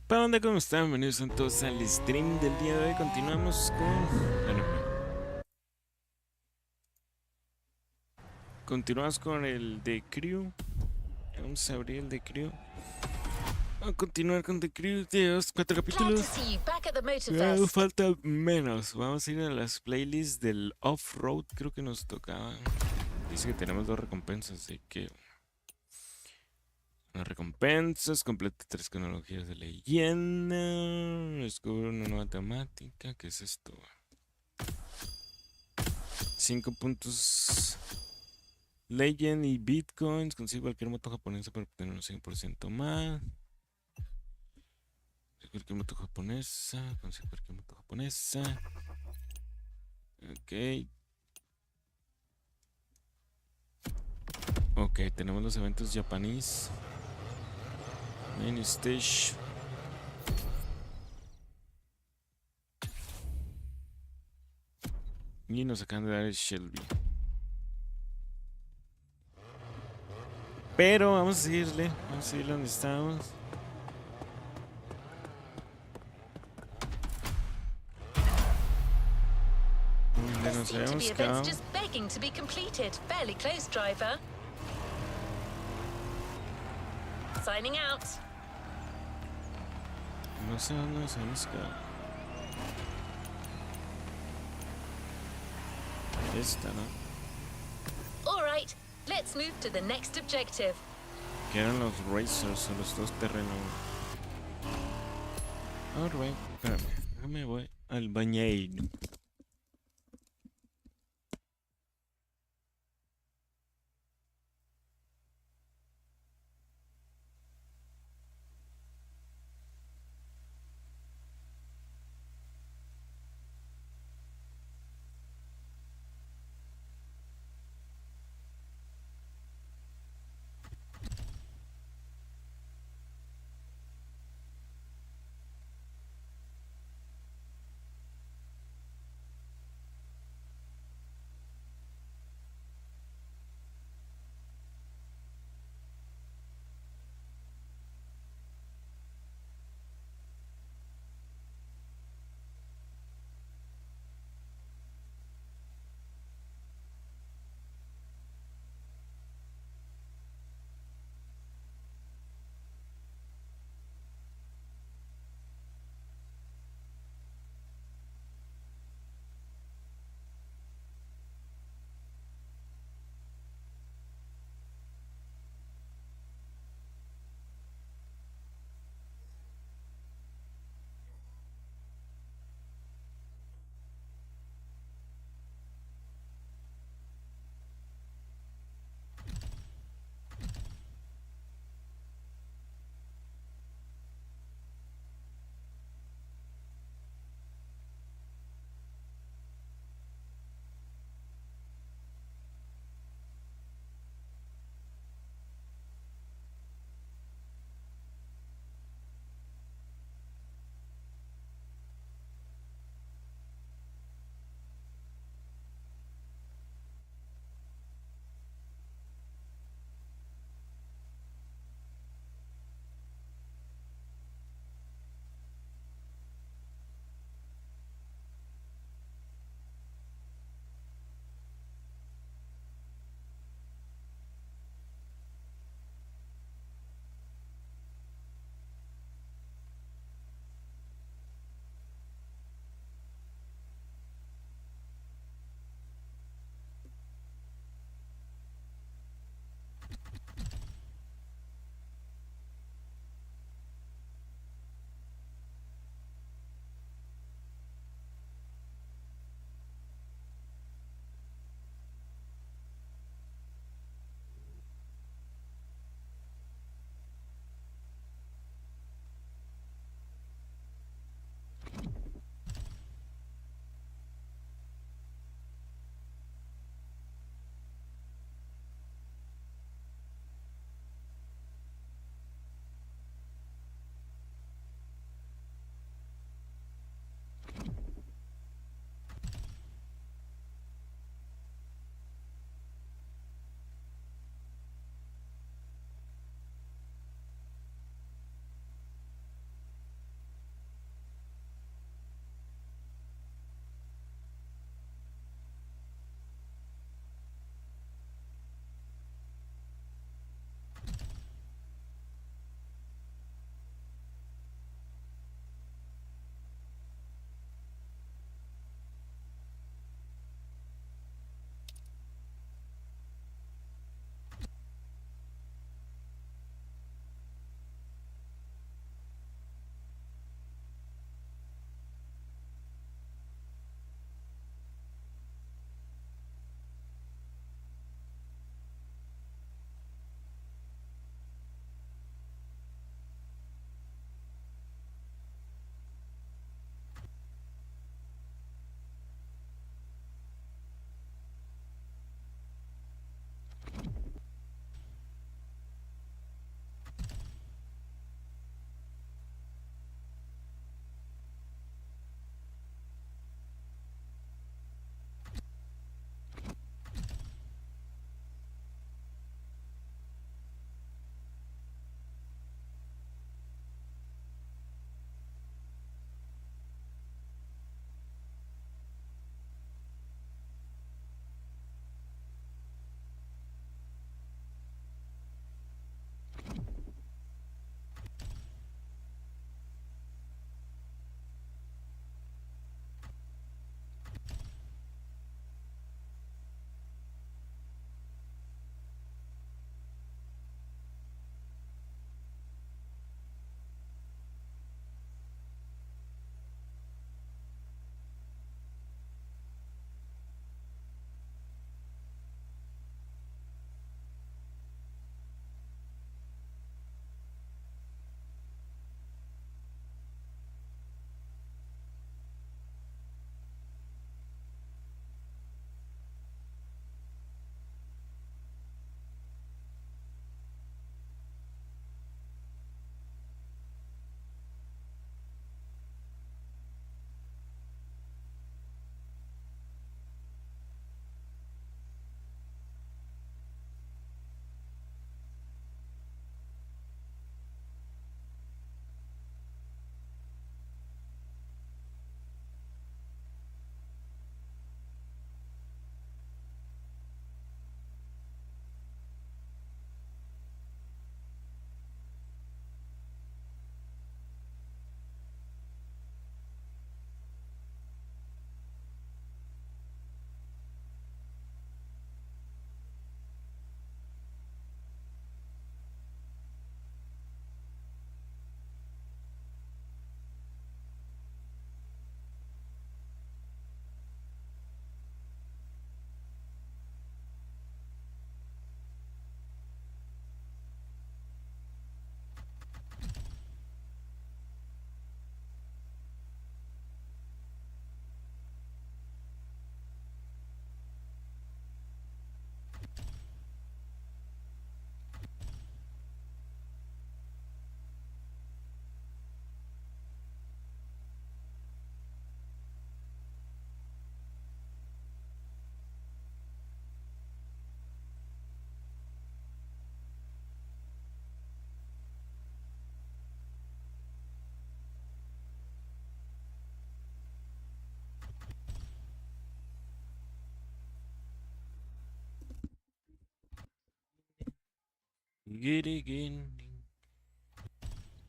¿Para dónde? ¿Cómo están? Bienvenidos a todos al stream del día de hoy. Continuamos con el de Crew. Vamos a abrir el de Crew. Vamos a continuar con The Crew de los 4 capítulos. Falta menos. Vamos a ir a las playlists del off-road. Creo que nos tocaba. Dice que tenemos 2 recompensas, así que... Las recompensas, completa 3 cronologías de leyenda. Descubre una nueva temática. ¿Qué es esto? 5 puntos Legend y Bitcoins. Consigue cualquier moto japonesa para obtener un 100% más. Consigue cualquier moto japonesa. Consigue cualquier moto japonesa. Ok. Ok, tenemos los eventos japonés. Main stage. Y nos acaban de dar el Shelby. Pero vamos a seguirle. Vamos a seguirle donde estamos. Donde nos habíamos quedado. No sé dónde nos habíamos quedado. Esta, ¿no? Alright, let's move to the next objective. Que eran los racers o los 2 terrenos. Alright, espérame. Déjame voy al bañeiro.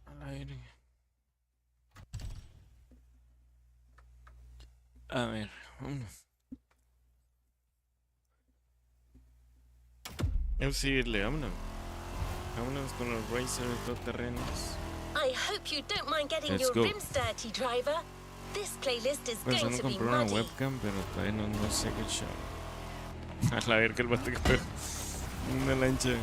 Al aire. A ver, vámonos. Vamos a seguirle, vámonos. Vámonos con los razer todo terrenos. I hope you don't mind getting Let's your go. rims dirty, driver. This playlist is going Pensando to be comprar una muddy. webcam, pero todavía no sé qué show. A la ver que el vato que pega una lancha.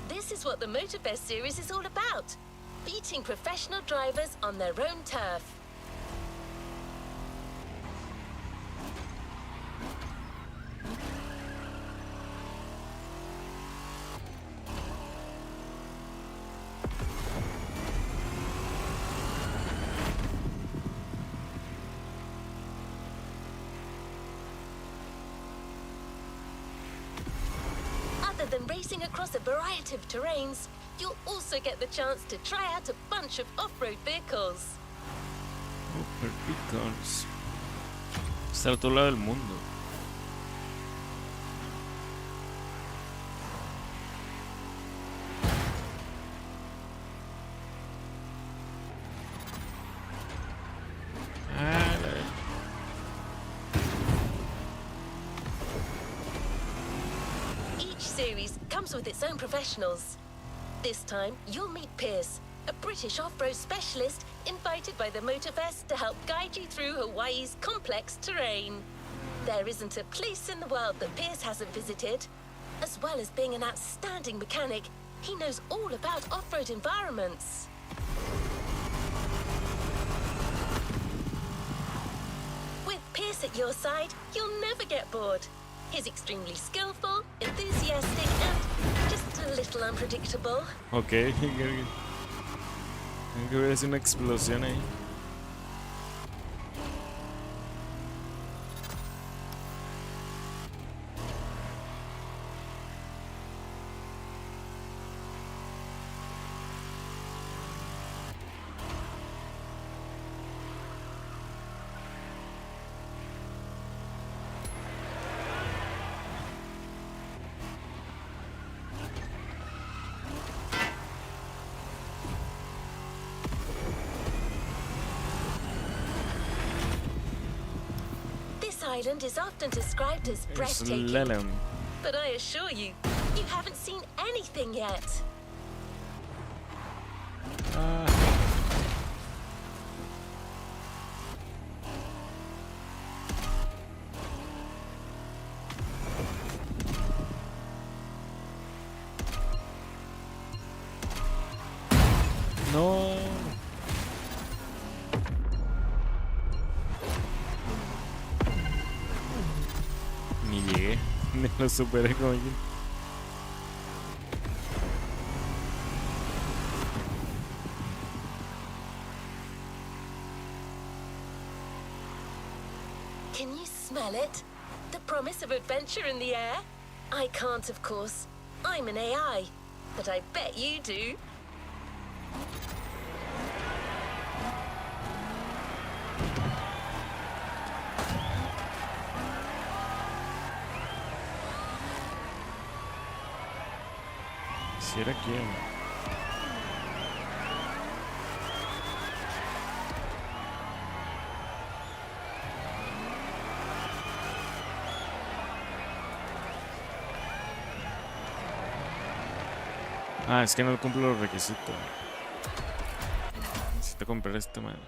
This is what the Motorfest series is all about. Beating professional drivers on their own turf. Other than racing across a variety of terrains, you'll also get the chance to try out a bunch of off-road vehicles. Beacons. Está al otro lado del mundo. Each series comes with its own professionals. This time, you'll meet Pierce, a British off-road specialist invited by the Motorfest to help guide you through Hawaii's complex terrain. There isn't a place in the world that Pierce hasn't visited. As well as being an outstanding mechanic, he knows all about off-road environments. With Pierce at your side, you'll never get bored. He's extremely skillful, enthusiastic, and just a little unpredictable. Ok, creo que voy a hacer una explosión ahí. This island is often described as breathtaking, Slalom. but I assure you, you haven't seen anything yet. No. Ni llegué, ni lo superé como yo. Can you smell it? The promise of adventure in the air? I can't, of course. I'm an AI, but I bet you do. Si era quién. Ah, es que no cumplo los requisitos. Necesito comprar esta madre.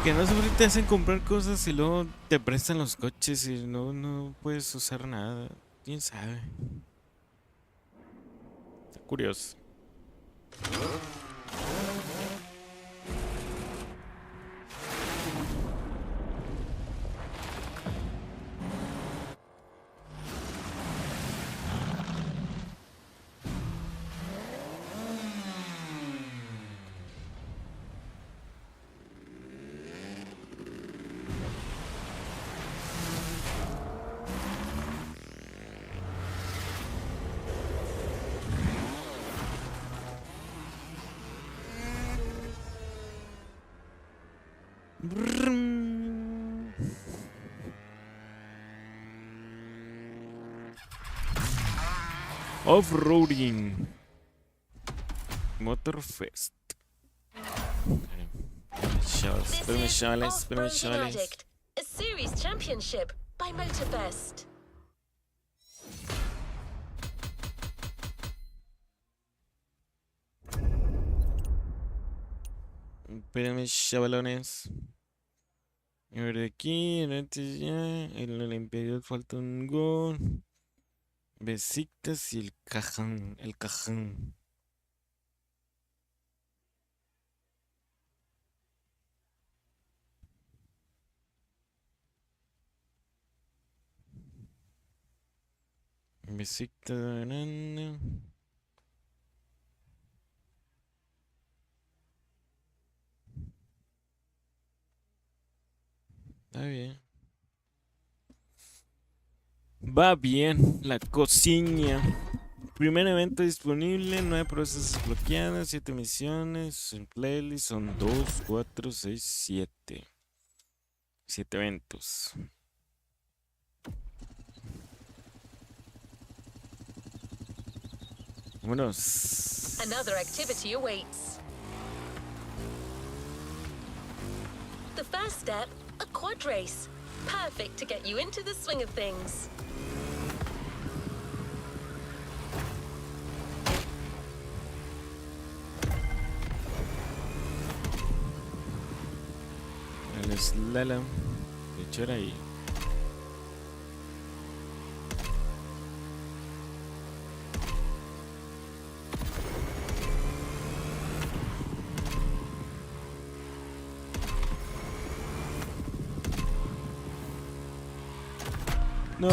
Que no siempre te hacen comprar cosas y luego te prestan los coches y no puedes usar nada. ¿Quién sabe? Está curioso. Off-roading. Motorfest. Espérenme, chavales. A series championship by Motorfest. Espérenme, chavalones. A ver, de aquí, antes ya. En el imperio falta un gol. Besitas y el cajón. El cajón. Besitas de banana. Está bien. Va bien la cocina. Primer evento disponible, 9 procesos bloqueados, 7 misiones. En playlist son 2, 4, 6, 7. 7 eventos. Vámonos. Another activity awaits. The first step, a quad race. Perfect to get you into the swing of things. El slalom. De hecho era ahí. No.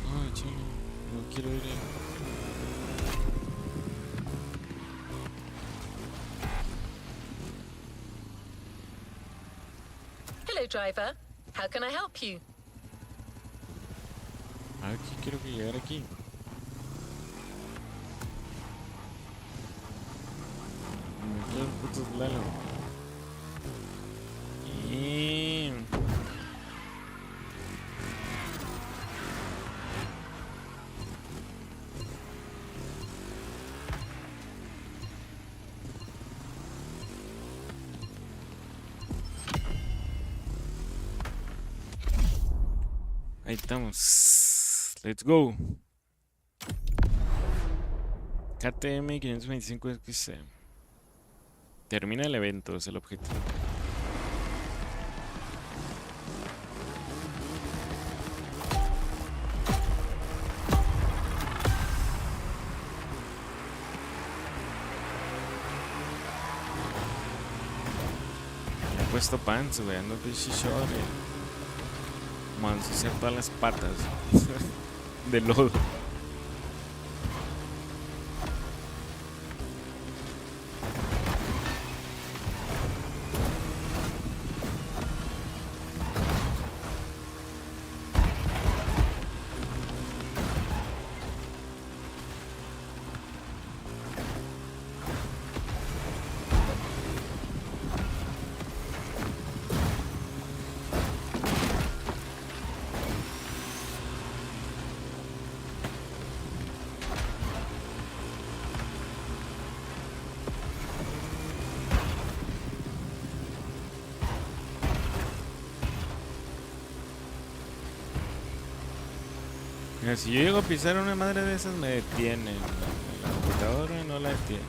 Ay, chile. No quiero ir ahí. Hello, driver. How can I help you? Aquí quiero que llegar aquí. Me quiero el puto slalom. Y... ahí estamos. Let's go. KTM 525 XC. Termina el evento, es el objetivo. Me he puesto pants, güey, ando de short. Como a ensuciar todas las patas de lodo. Mira, si yo llego a pisar una madre de esas me detienen. La computadora no la detiene.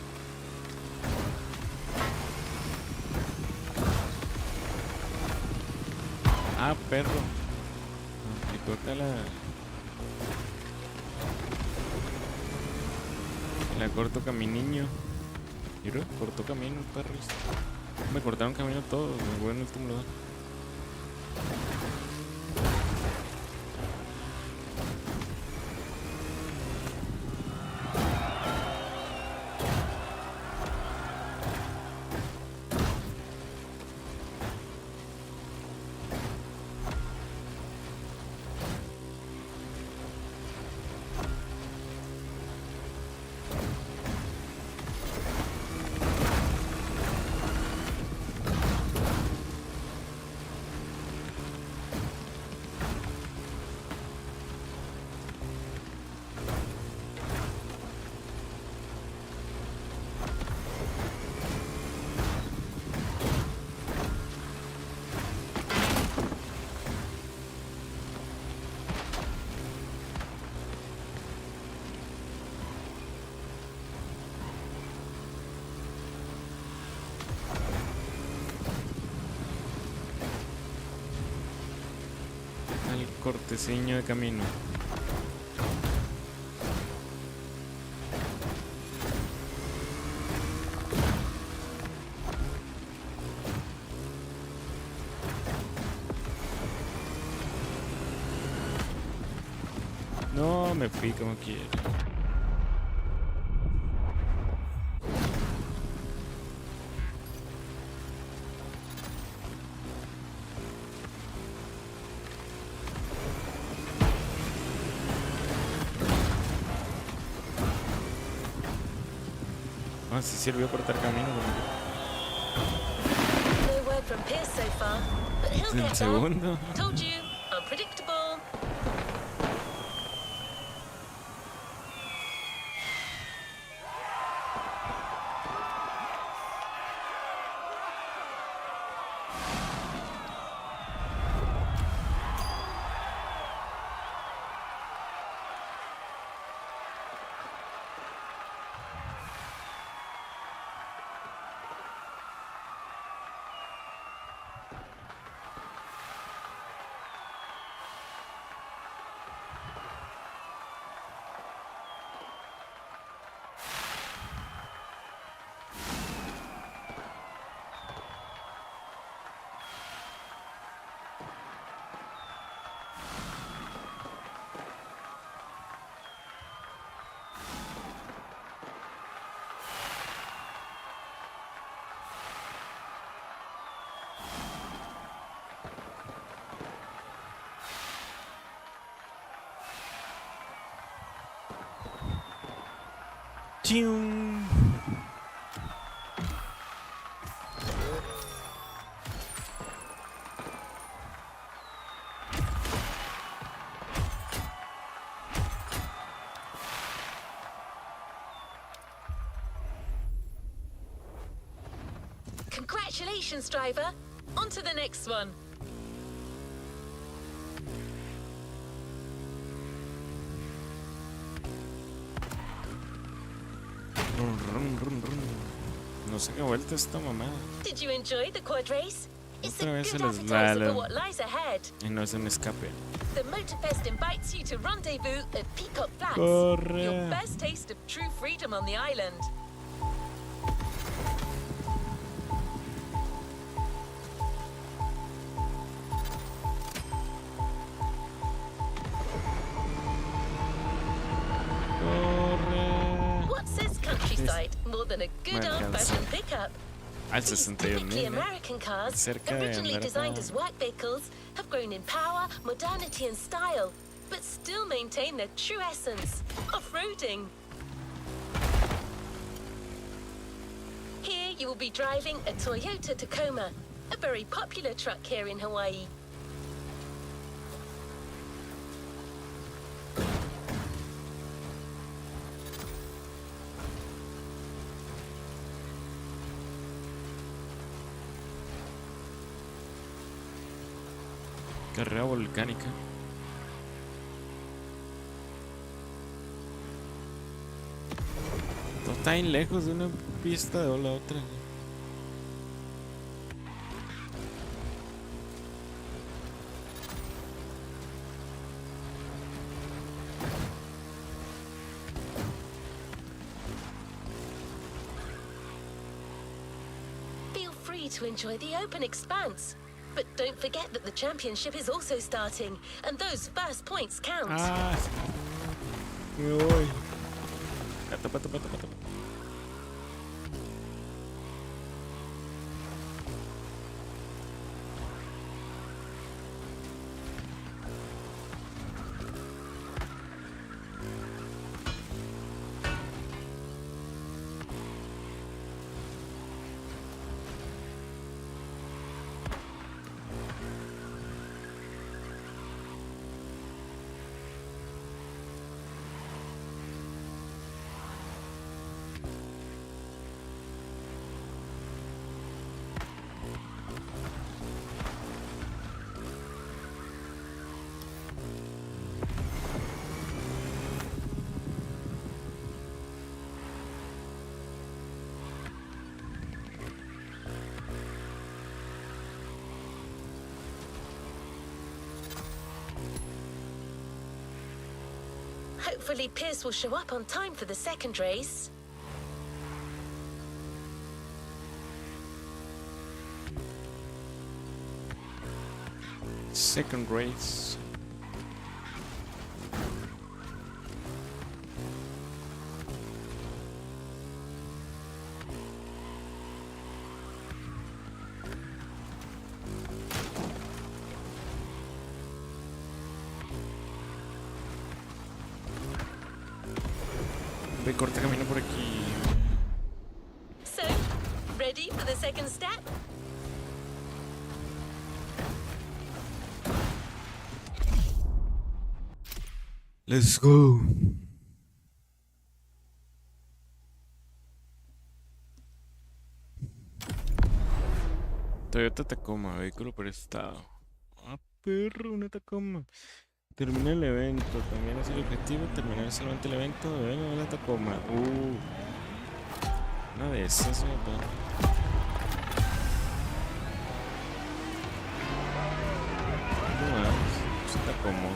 Ah, perro. Me corta la corto caminiño. Mira, cortó camino el perro. Me cortaron camino todos. Me voy en el último lugar. el corteceño de camino. No, me fui como quiera. Ah, sí sirvió cortar camino. No word from Pierce so far, but he'll El get there. segundo. Told you, unpredictable. ¡Chium! Congratulations, driver. On to the next one. No sé qué vuelta esta mamada. Did you enjoy the quad race? It's a Otra vez good el appetizer for slalom. what lies ahead. Y no se me escape. The Motorfest invites you to rendezvous at Peacock Flats. Corre. Your best taste of true freedom on the island. Corre. What's this countryside more than a good Me alcanza. old-fashioned pickup? Al These 61 typically mil. American cars, Cerca de originally andar designed acá. as work vehicles, have grown in power, modernity and style, but still maintain their true essence, off-roading. Here you will be driving a Toyota Tacoma, a very popular truck here in Hawaii. Carrera volcánica. No está bien lejos de una pista de la otra. Feel free to enjoy the open expanse. But don't forget that the championship is also starting, and those first points count. Ah, me voy. Pata, pata, pata, pata. Hopefully Pierce will show up on time for the second race. Second race. Ve, corta camino por aquí. So, ready for the second step? Let's go. Toyota Tacoma, vehículo prestado. Ah, perro, una Tacoma. Termina el evento, también es el objetivo, terminar solamente el evento. Venga, la Tacoma. Una de esas, ¿verdad? No más, es Tacoma.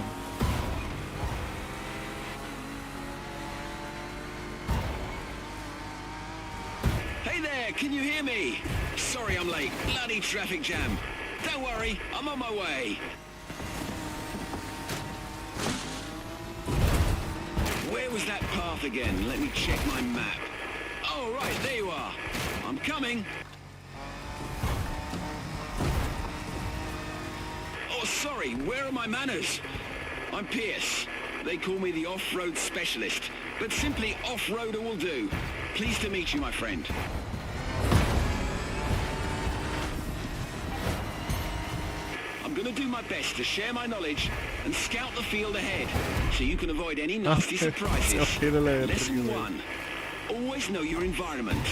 Hey there, can you hear me? Sorry I'm late, bloody traffic jam. Don't worry, I'm on my way. Where was that path again? Let me check my map. Oh, right, there you are. I'm coming. Oh, sorry, where are my manners? I'm Pierce. They call me the off-road specialist, but simply off-roader will do. Pleased to meet you, my friend. I'm gonna do my best to share my knowledge and scout the field ahead, so you can avoid any nasty surprises. Lesson 1. Always know your environment.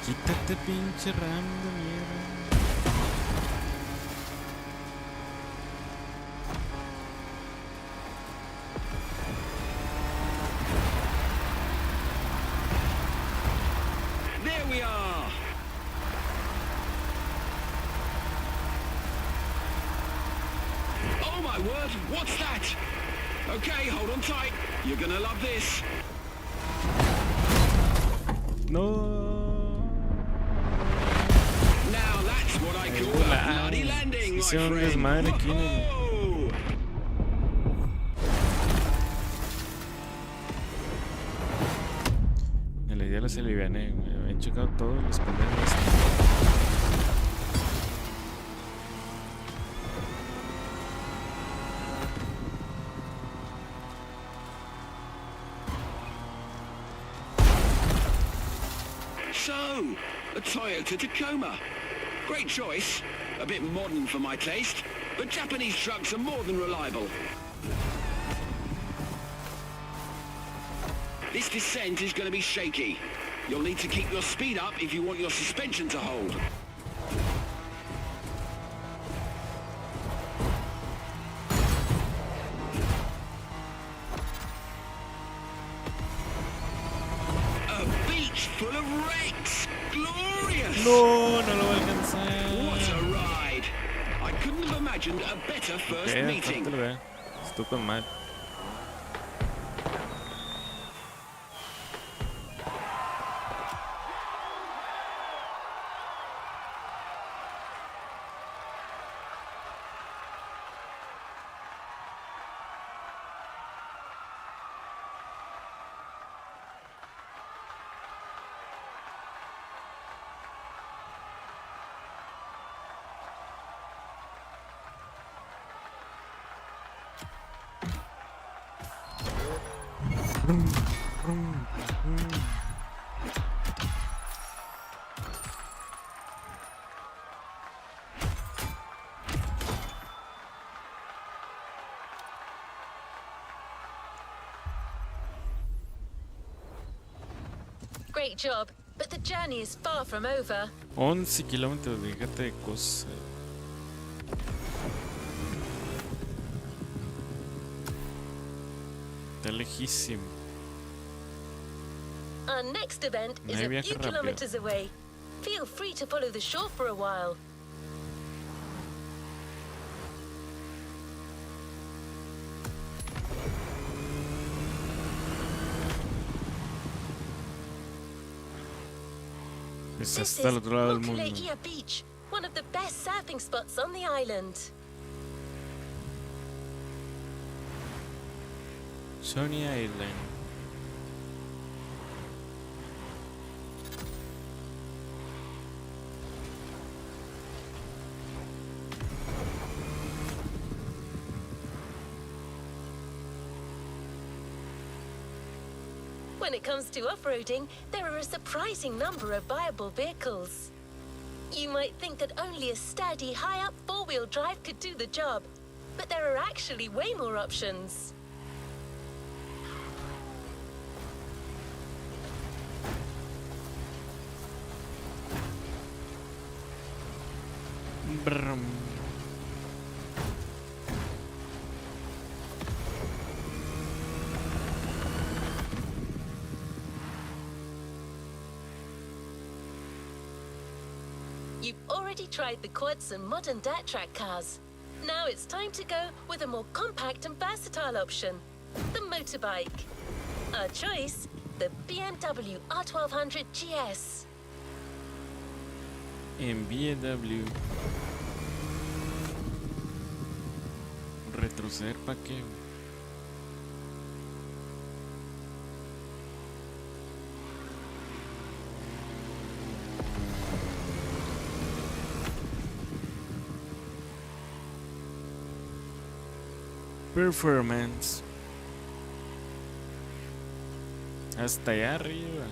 Quítate, pinche ram de mierda. There we are. Oh my word, what's that? Okay, hold on tight. You're gonna love this. No. Now that's what I call a bloody landing, my Hicieron un friend. desmadre aquí en el... Whoa! En la idea las aliviané, me habían chocado todos los pendejos. So, a Toyota Tacoma. Great choice. A bit modern for my taste, but Japanese trucks are more than reliable. This descent is going to be shaky. You'll need to keep your speed up if you want your suspension to hold. A beach full of wrecks! Glorious! No, no lo voy a alcanzar. What a ride! I couldn't have imagined a better first meeting. Estuvo con mal. Great job, but the journey is far from over. 11 kilómetros, déjate de cosas. Está lejísimo. Our next event is Hay a viaje few rápido. kilometers away. Feel free to follow the shore for a while. Pues This hasta el is otro lado del mundo. Mokulea Beach, one of the best surfing spots on the island. Sony Island. When it comes to off-roading, there are a surprising number of viable vehicles. You might think that only a sturdy, high-up four-wheel drive could do the job, but there are actually way more options. Brum. You've already tried the quads and modern dirt track cars. Now it's time to go with a more compact and versatile option, the motorbike. Our choice, the BMW R1200 GS. En BMW. Retroceder pa' qué. Performance. Hasta allá arriba.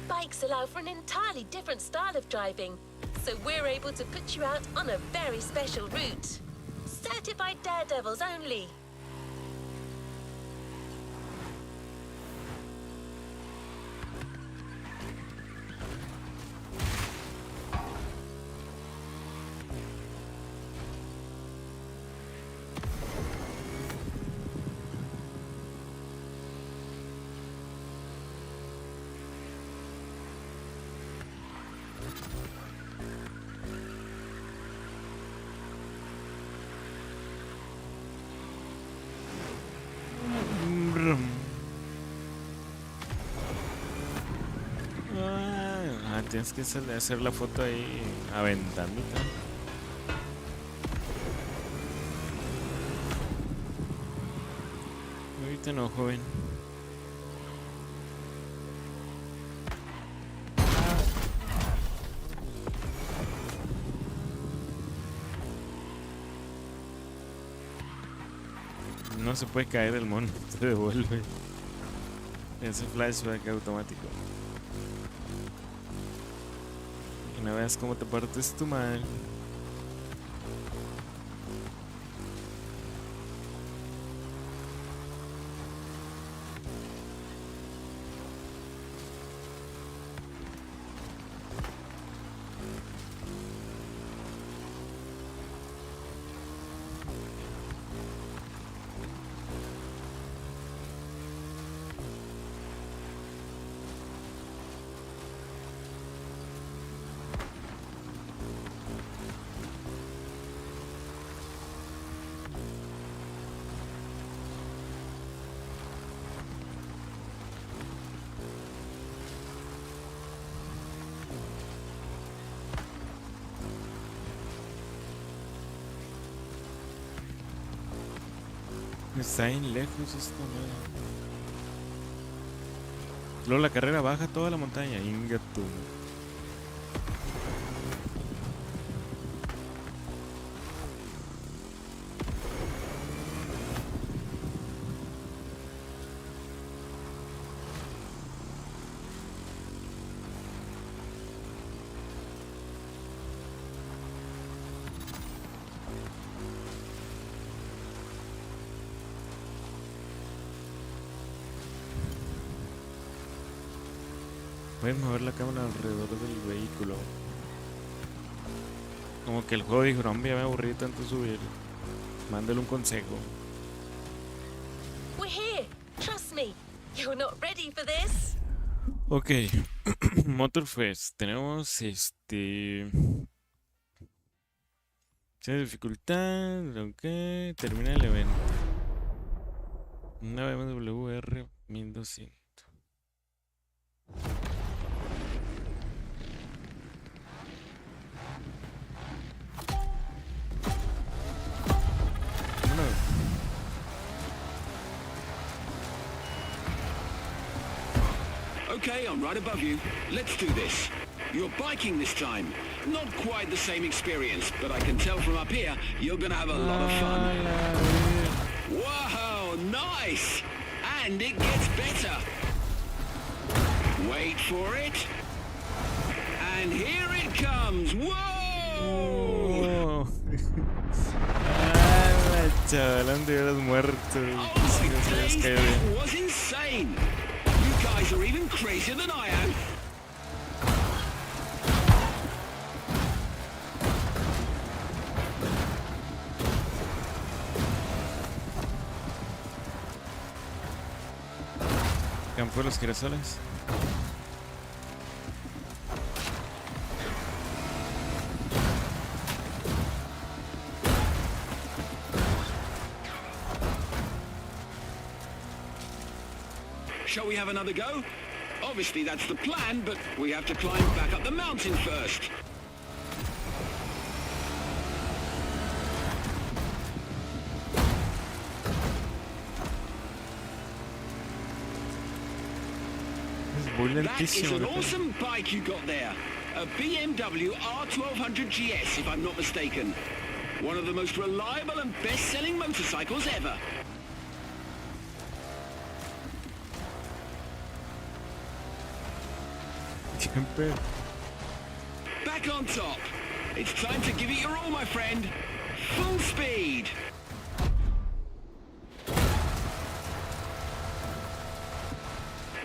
Bikes allow for an entirely different style of driving, so we're able to put you out on a very special route. Certified daredevils only. Tienes que hacer la foto ahí aventándote. Ahorita no, joven. No se puede caer el mono, se devuelve. Ese flashback automático. Y no veas cómo te partes tu madre. Está bien lejos esta madre. Luego la carrera baja toda la montaña. Inga tú. Puedes mover la cámara alrededor del vehículo. Como que el juego dijo, no, hombre, ya me aburrí tanto subir. Mándale un consejo. We're here. Trust me. You're not ready for this. Ok. Motorfest. Tenemos tiene dificultad. Ok. Termina el evento. Una BMW R 1200. Okay, I'm right above you. Let's do this. You're biking this time. Not quite the same experience, but I can tell from up here, you're gonna have a lot of fun. Wow, nice! And it gets better. Wait for it. And here it comes. Whoa! Chaval, de veras muerto. Oh my days, that was insane. You guys are even crazier than I am. Campo de los girasoles. Shall we have another go? Obviously that's the plan, but we have to climb back up the mountain first. That is an awesome bike you got there. A BMW R1200 GS, if I'm not mistaken. One of the most reliable and best-selling motorcycles ever. Back on top. It's time to give it your all, my friend. Full speed.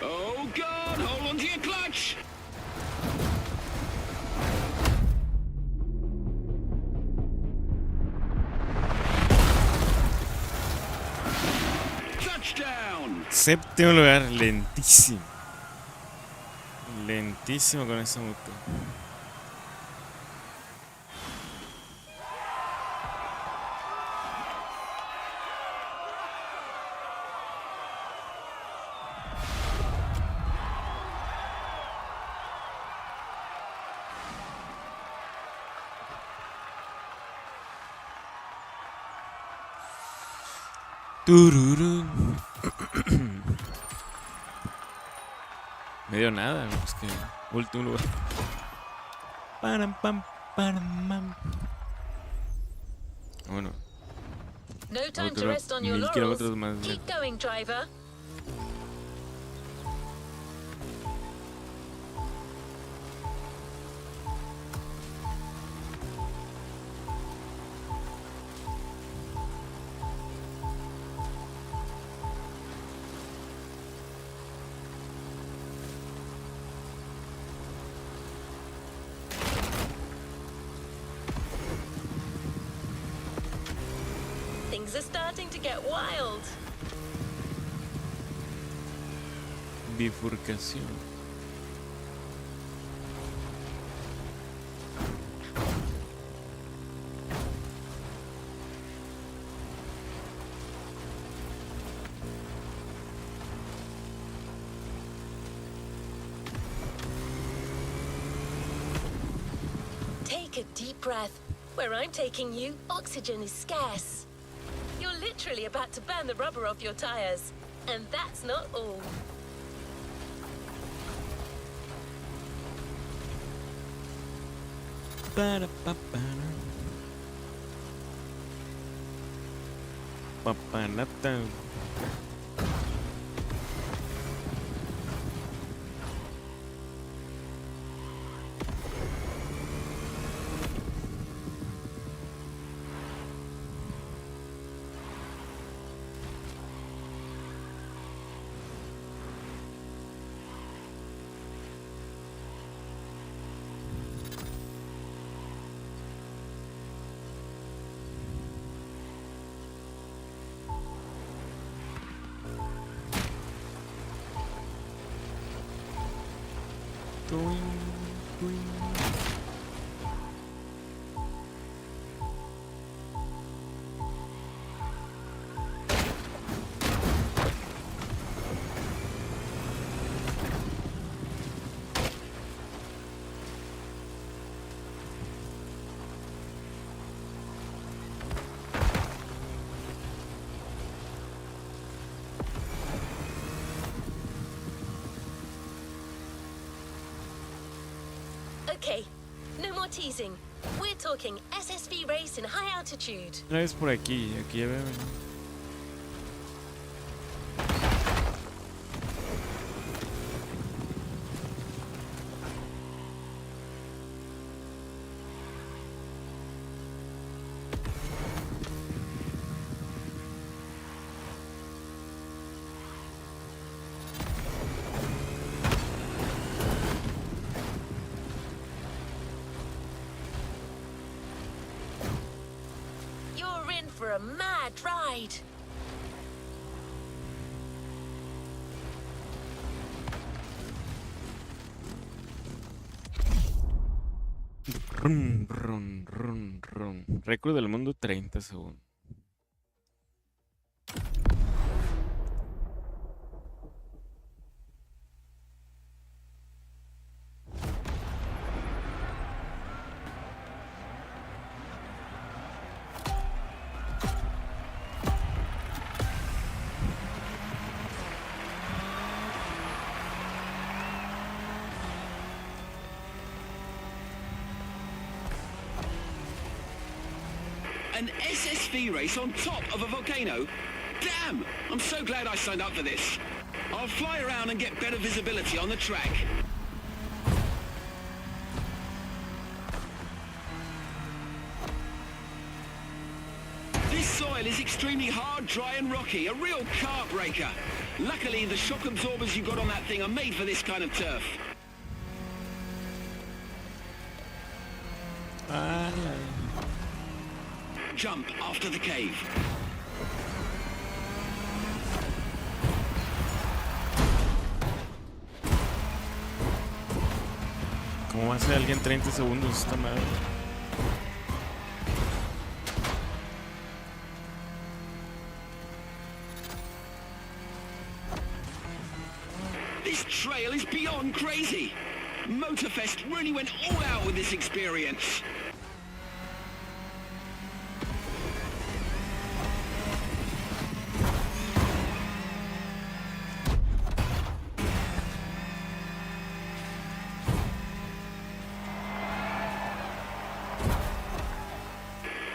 Oh God, hold on to your clutch. Touchdown. Séptimo lugar, lentísimo. Lentísimo con esa moto. Tururú. Me dio nada, es que último lugar. Param, pam, param, pam. Bueno. No time to rest on your 1000 laurels. kilómetros más. Keep going, driver. Things are starting to get wild. Bifurcación. Take a deep breath. Where I'm taking you, oxygen is scarce. You're literally about to burn the rubber off your tires. And that's not all. Papanata. Okay, no more teasing. We're talking SSV race in high altitude. Una vez por aquí ya veo, ¿no? You're in for a mad ride. Rum, rum, rum, rum. Récord del mundo 30 segundos. An SSV race on top of a volcano? Damn! I'm so glad I signed up for this. I'll fly around and get better visibility on the track. This soil is extremely hard, dry and rocky, a real car breaker. Luckily, the shock absorbers you got on that thing are made for this kind of turf. Jump after the cave. ¿Cómo hace alguien 30 segundos esta madre? This trail is beyond crazy. Motorfest really went all out with this experience.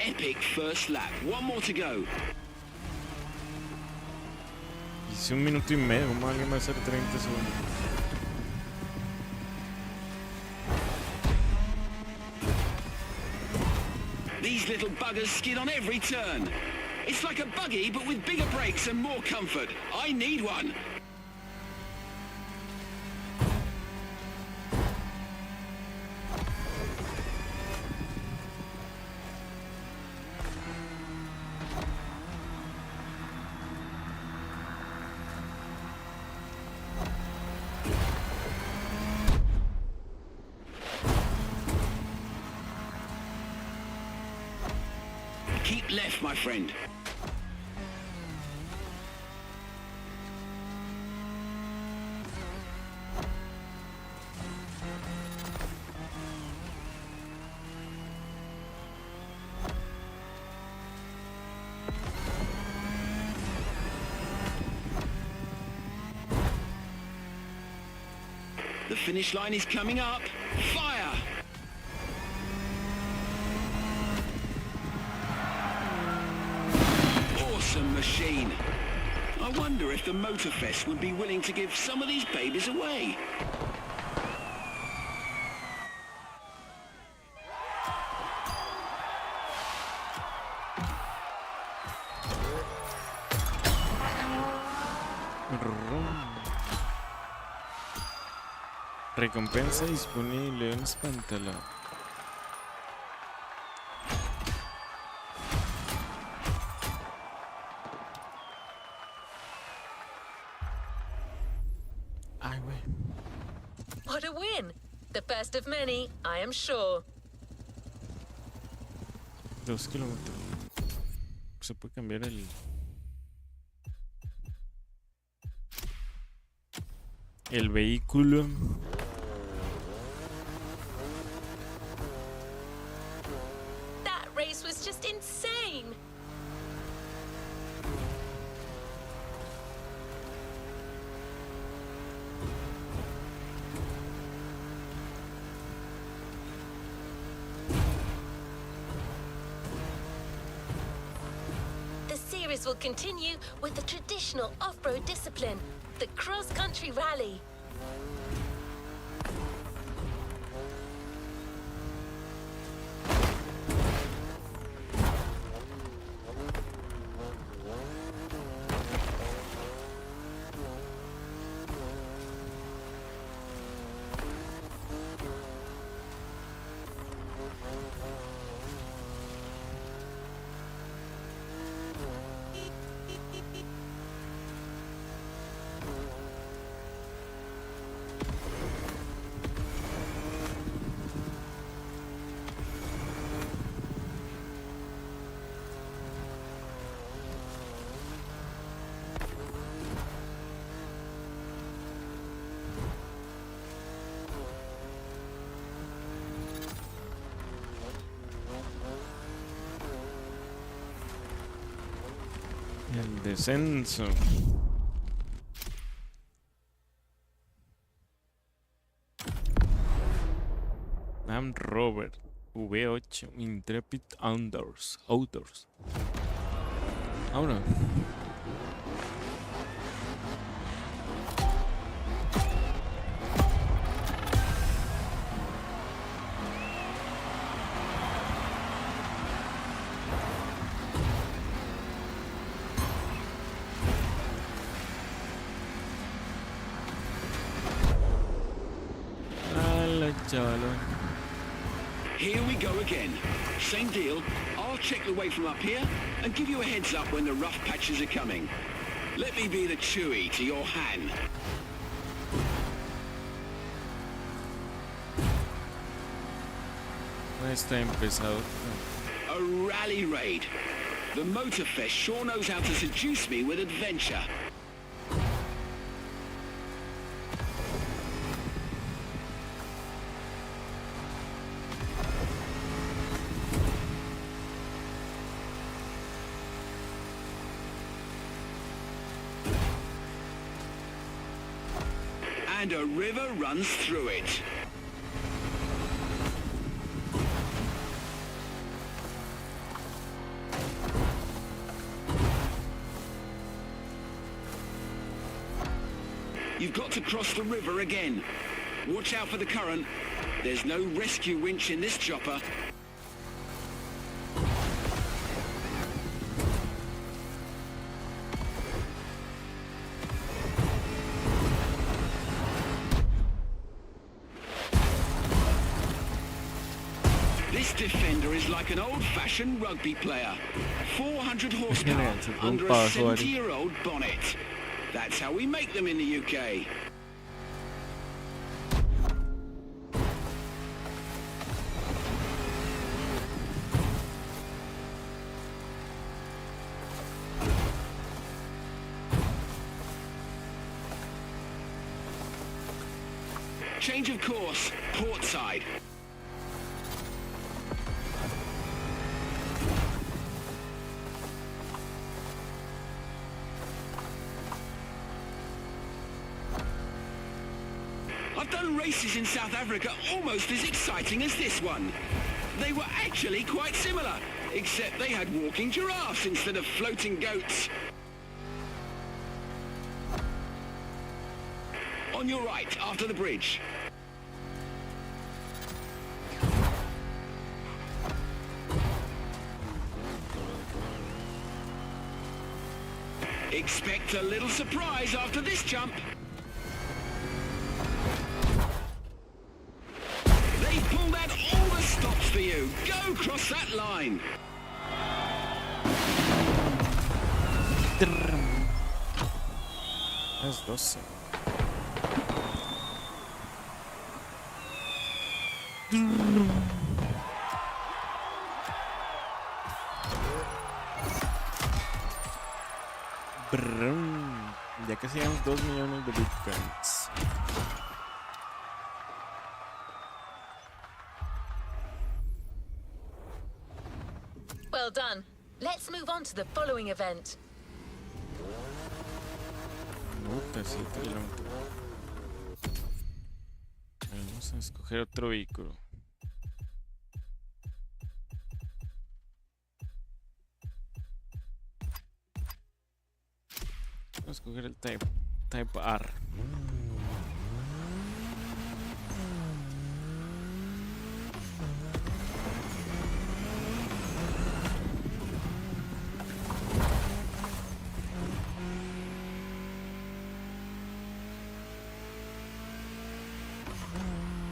Epic first lap. One more to go. Hice 1 minuto y medio. ¿Cómo alguien va a hacer 30 segundos? These little buggers skid on every turn. It's like a buggy, but with bigger brakes and more comfort. I need one. Keep left, my friend. The finish line is coming up. Fire! Awesome machine. I wonder if the Motorfest would be willing to give some of these babies away. Recompensa disponible en espantala. Ay, güey. What a win! The first of many, I am sure. 2 kilómetros. Se puede cambiar el vehículo. That race was just insane! series will continue with the traditional off-road discipline, the cross-country rally. El descenso. Land Rover V8 Intrepid Outdoors. Ahora. Here we go again. Same deal. I'll check the way from up here and give you a heads up when the rough patches are coming. Let me be the Chewy to your Han. No está empezado. A rally raid. The Motorfest sure knows how to seduce me with adventure. And a river runs through it. You've got to cross the river again. Watch out for the current. There's no rescue winch in this chopper. This Defender is like an old-fashioned rugby player. 400 horsepower under a 70-year-old bonnet. That's how we make them in the UK. Change of course, port side. I've done races in South Africa almost as exciting as this one. They were actually quite similar, except they had walking giraffes instead of floating goats. On your right, after the bridge. Expect a little surprise after this jump. They pulled out all the stops for you. Go cross that line. Es 12. Ya casi llegamos 2 millones de bitcoins. Well done. Let's move on to the following event. Puta, 7 kilómetros. Vamos a escoger otro vehículo. a escoger el Type R.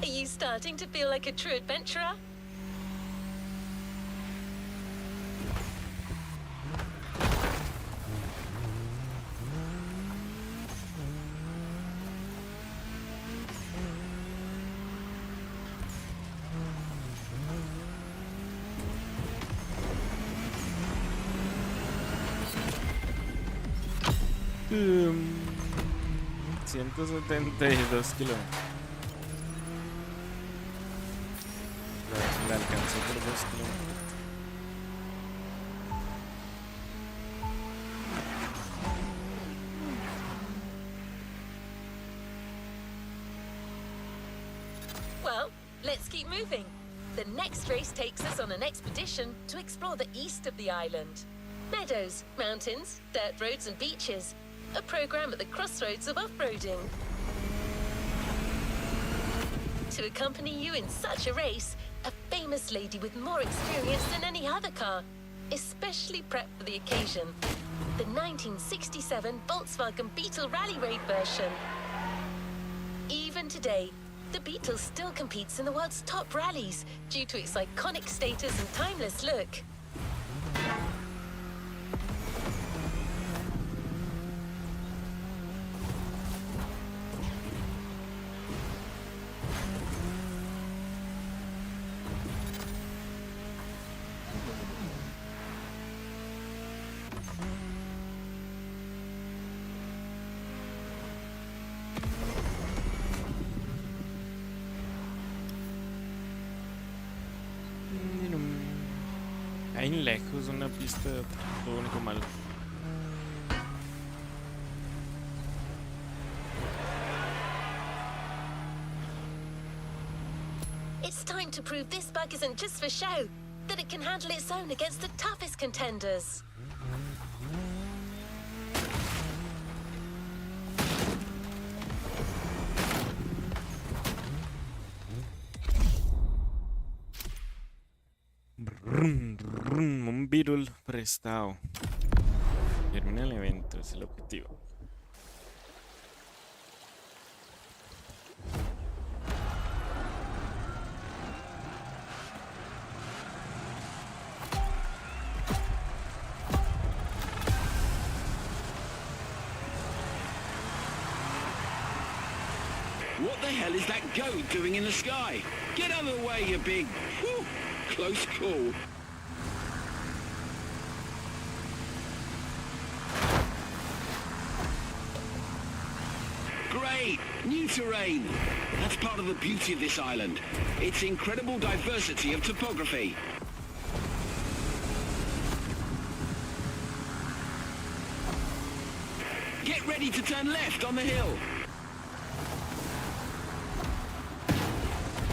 Are you starting to feel like a true adventurer? Um, 172 kilómetros. La alcancé por 2 kilómetros. Well, let's keep moving. The next race takes us on an expedition to explore the east of the island. Meadows, mountains, dirt roads and beaches. A program at the crossroads of off-roading. To accompany you in such a race, a famous lady with more experience than any other car, especially prepped for the occasion. The 1967 Volkswagen Beetle Rally Raid version. Even today, the Beetle still competes in the world's top rallies due to its iconic status and timeless look. Ahí lejos, una pista, lo único malo. It's time to prove this bug isn't just for show, that it can handle its own against the toughest contenders. Un Beetle prestado. Termina el evento, es el objetivo. What the hell is that goat doing in the sky? Get out of the way, you big... Whew, close call. Great! New terrain! That's part of the beauty of this island. Its incredible diversity of topography. Get ready to turn left on the hill.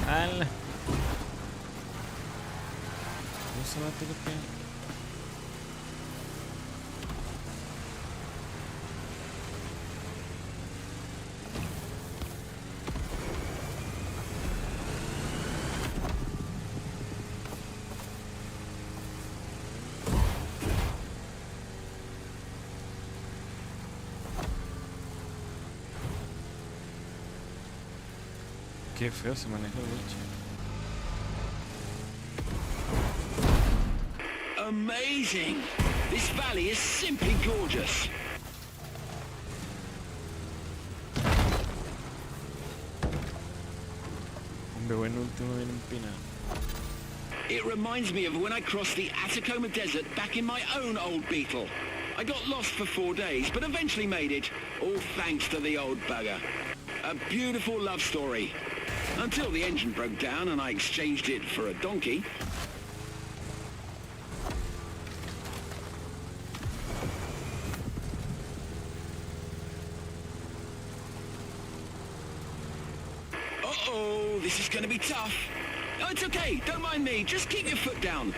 ¡Hala! No se va a tener. Qué feo se maneja el coche. Amazing! This valley is simply gorgeous. Hombre, bueno, último bien empinado. It reminds me of when I crossed the Atacama Desert back in my own old Beetle. I got lost for 4 days, but eventually made it, all thanks to the old bugger. A beautiful love story. Until the engine broke down and I exchanged it for a donkey. Uh-oh, this is going to be tough. Oh, it's okay, don't mind me, just keep your foot down.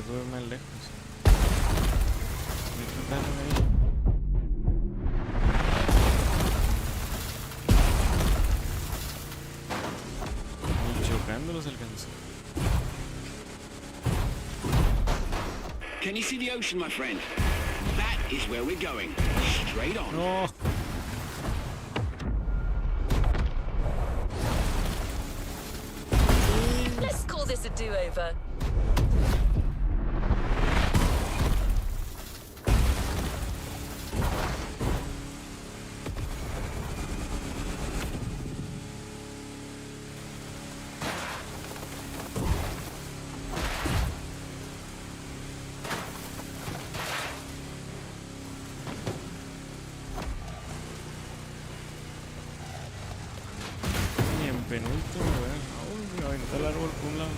sube más lejos. Voy a tratar de ahí. Y chocando los alcanzó. Can you see the ocean, my friend? That is where we're going. Straight on. No. Let's call this a do-over. Y en penúltimo, me va a aventar el árbol por un lado.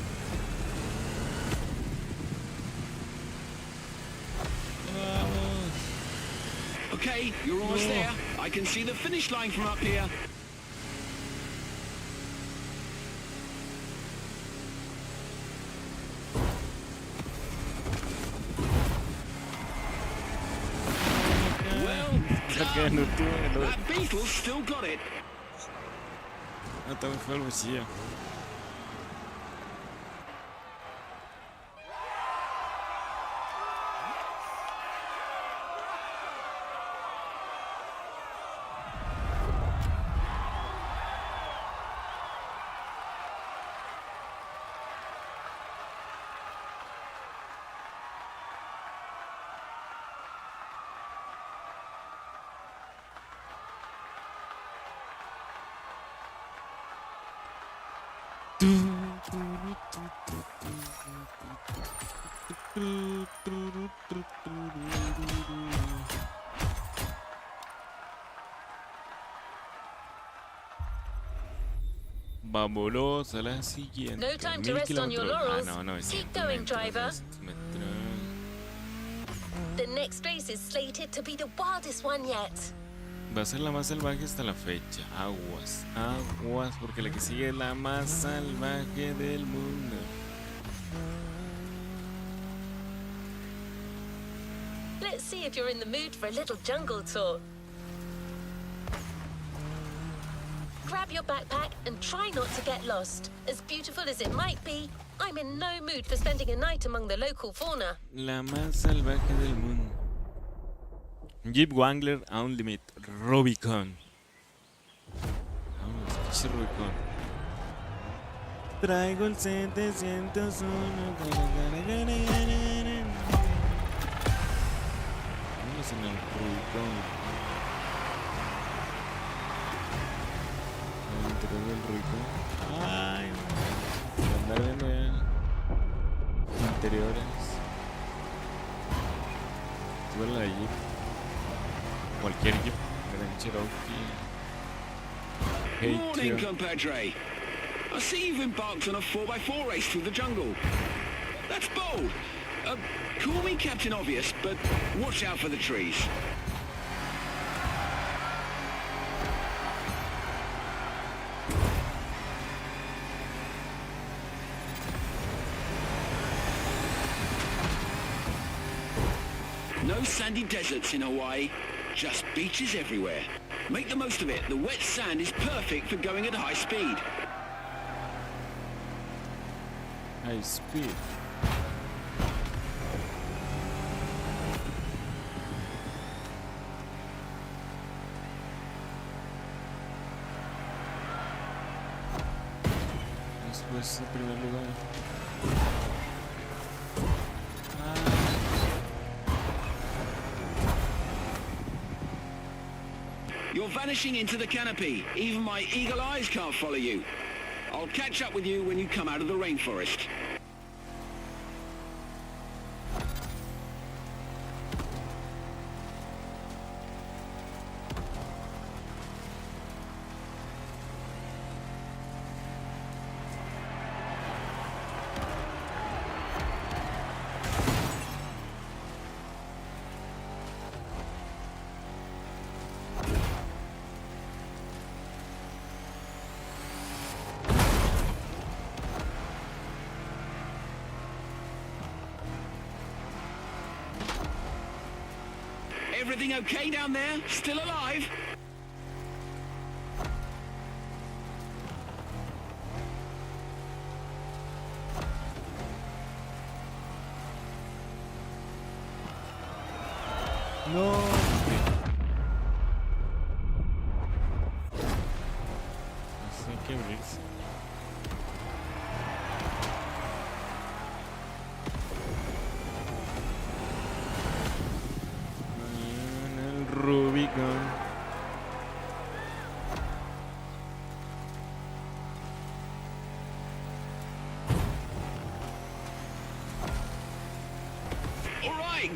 Vamos. Okay, you're almost No. there. I can see the finish line from up here. Well Saqué en done. último. That beetle still got it. No, también fue el bolsillo. Vámonos a la siguiente. No time to 1000 rest on your kilómetros. laurels. No, 900 Keep going, metros, driver. 900 metros. The next race is slated to be the wildest one yet. Va a ser la más salvaje hasta la fecha. Aguas, aguas, porque la que sigue es la más salvaje del mundo. Let's see if you're in the mood for a little jungle tour. Grab your backpack and try not to get lost. As beautiful as it might be, I'm in no mood for spending a night among the local fauna. La más salvaje del mundo. Jeep Wrangler Unlimited Rubicon. Vamos, pinche Rubicon. Traigo el 701. Vamos en el Rubicon. En el interior del Rubicon. Ay, andar viendo ya interiores. Sube la Jeep. Cualquier Jeep. Gran Cherokee. Morning, Hey, compadre. I see you've embarked on a 4x4 race through the jungle. That's bold. Call me Captain Obvious, but watch out for the trees. No sandy deserts in Hawaii, just beaches everywhere. Make the most of it. The wet sand is perfect for going at high speed. high speed. Después en primer lugar. You're vanishing into the canopy. Even my eagle eyes can't follow you. I'll catch up with you when you come out of the rainforest. Everything okay down there? Still alive? No. Así hay que abrirse. En el Rubicon.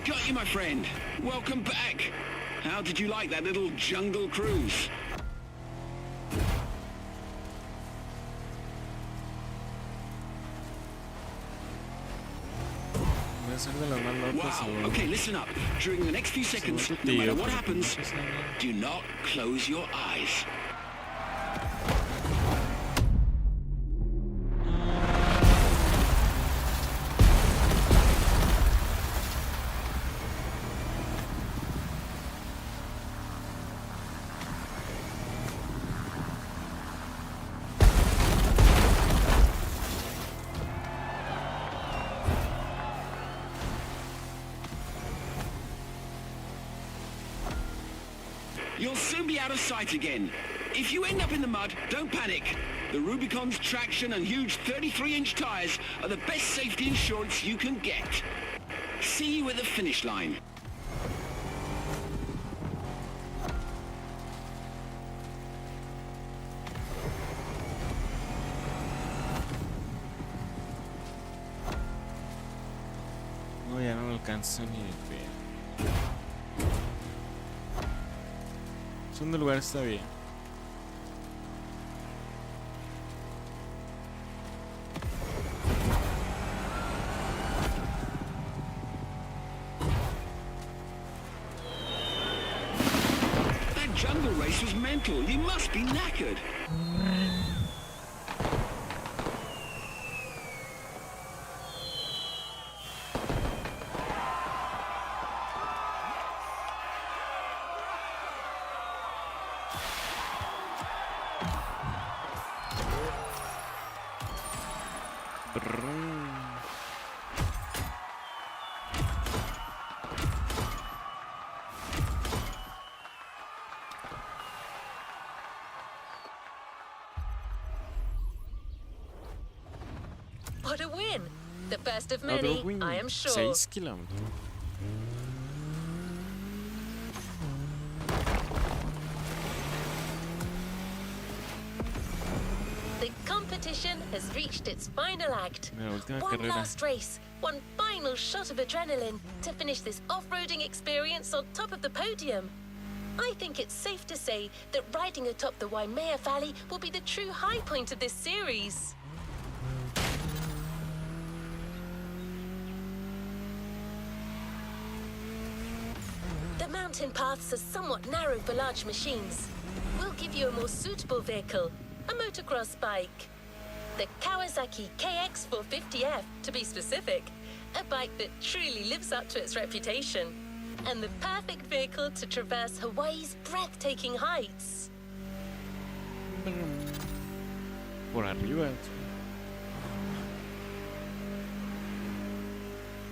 Got you, my friend. Welcome back. How did you like that little jungle cruise? Wow. Okay, listen up. During the next few seconds, no matter what happens, do not close your eyes. You'll soon be out of sight again. If you end up in the mud, don't panic. The Rubicon's traction and huge 33-inch tires are the best safety insurance you can get. See you at the finish line. No, ya no alcanzo ni de feo. Segundo lugar está bien. That jungle race was mental. You must be knackered. What a win! The first of many, I am sure. 6 kilómetros. The competition has reached its final act. La última One carrera. last race, one final shot of adrenaline to finish this off-roading experience on top of the podium. I think it's safe to say that riding atop the Waimea Valley will be the true high point of this series. The mountain paths are somewhat narrow for large machines. We'll give you a more suitable vehicle, a motocross bike. The Kawasaki KX450F, to be specific, a bike that truly lives up to its reputation, and the perfect vehicle to traverse Hawaii's breathtaking heights. Por arriba.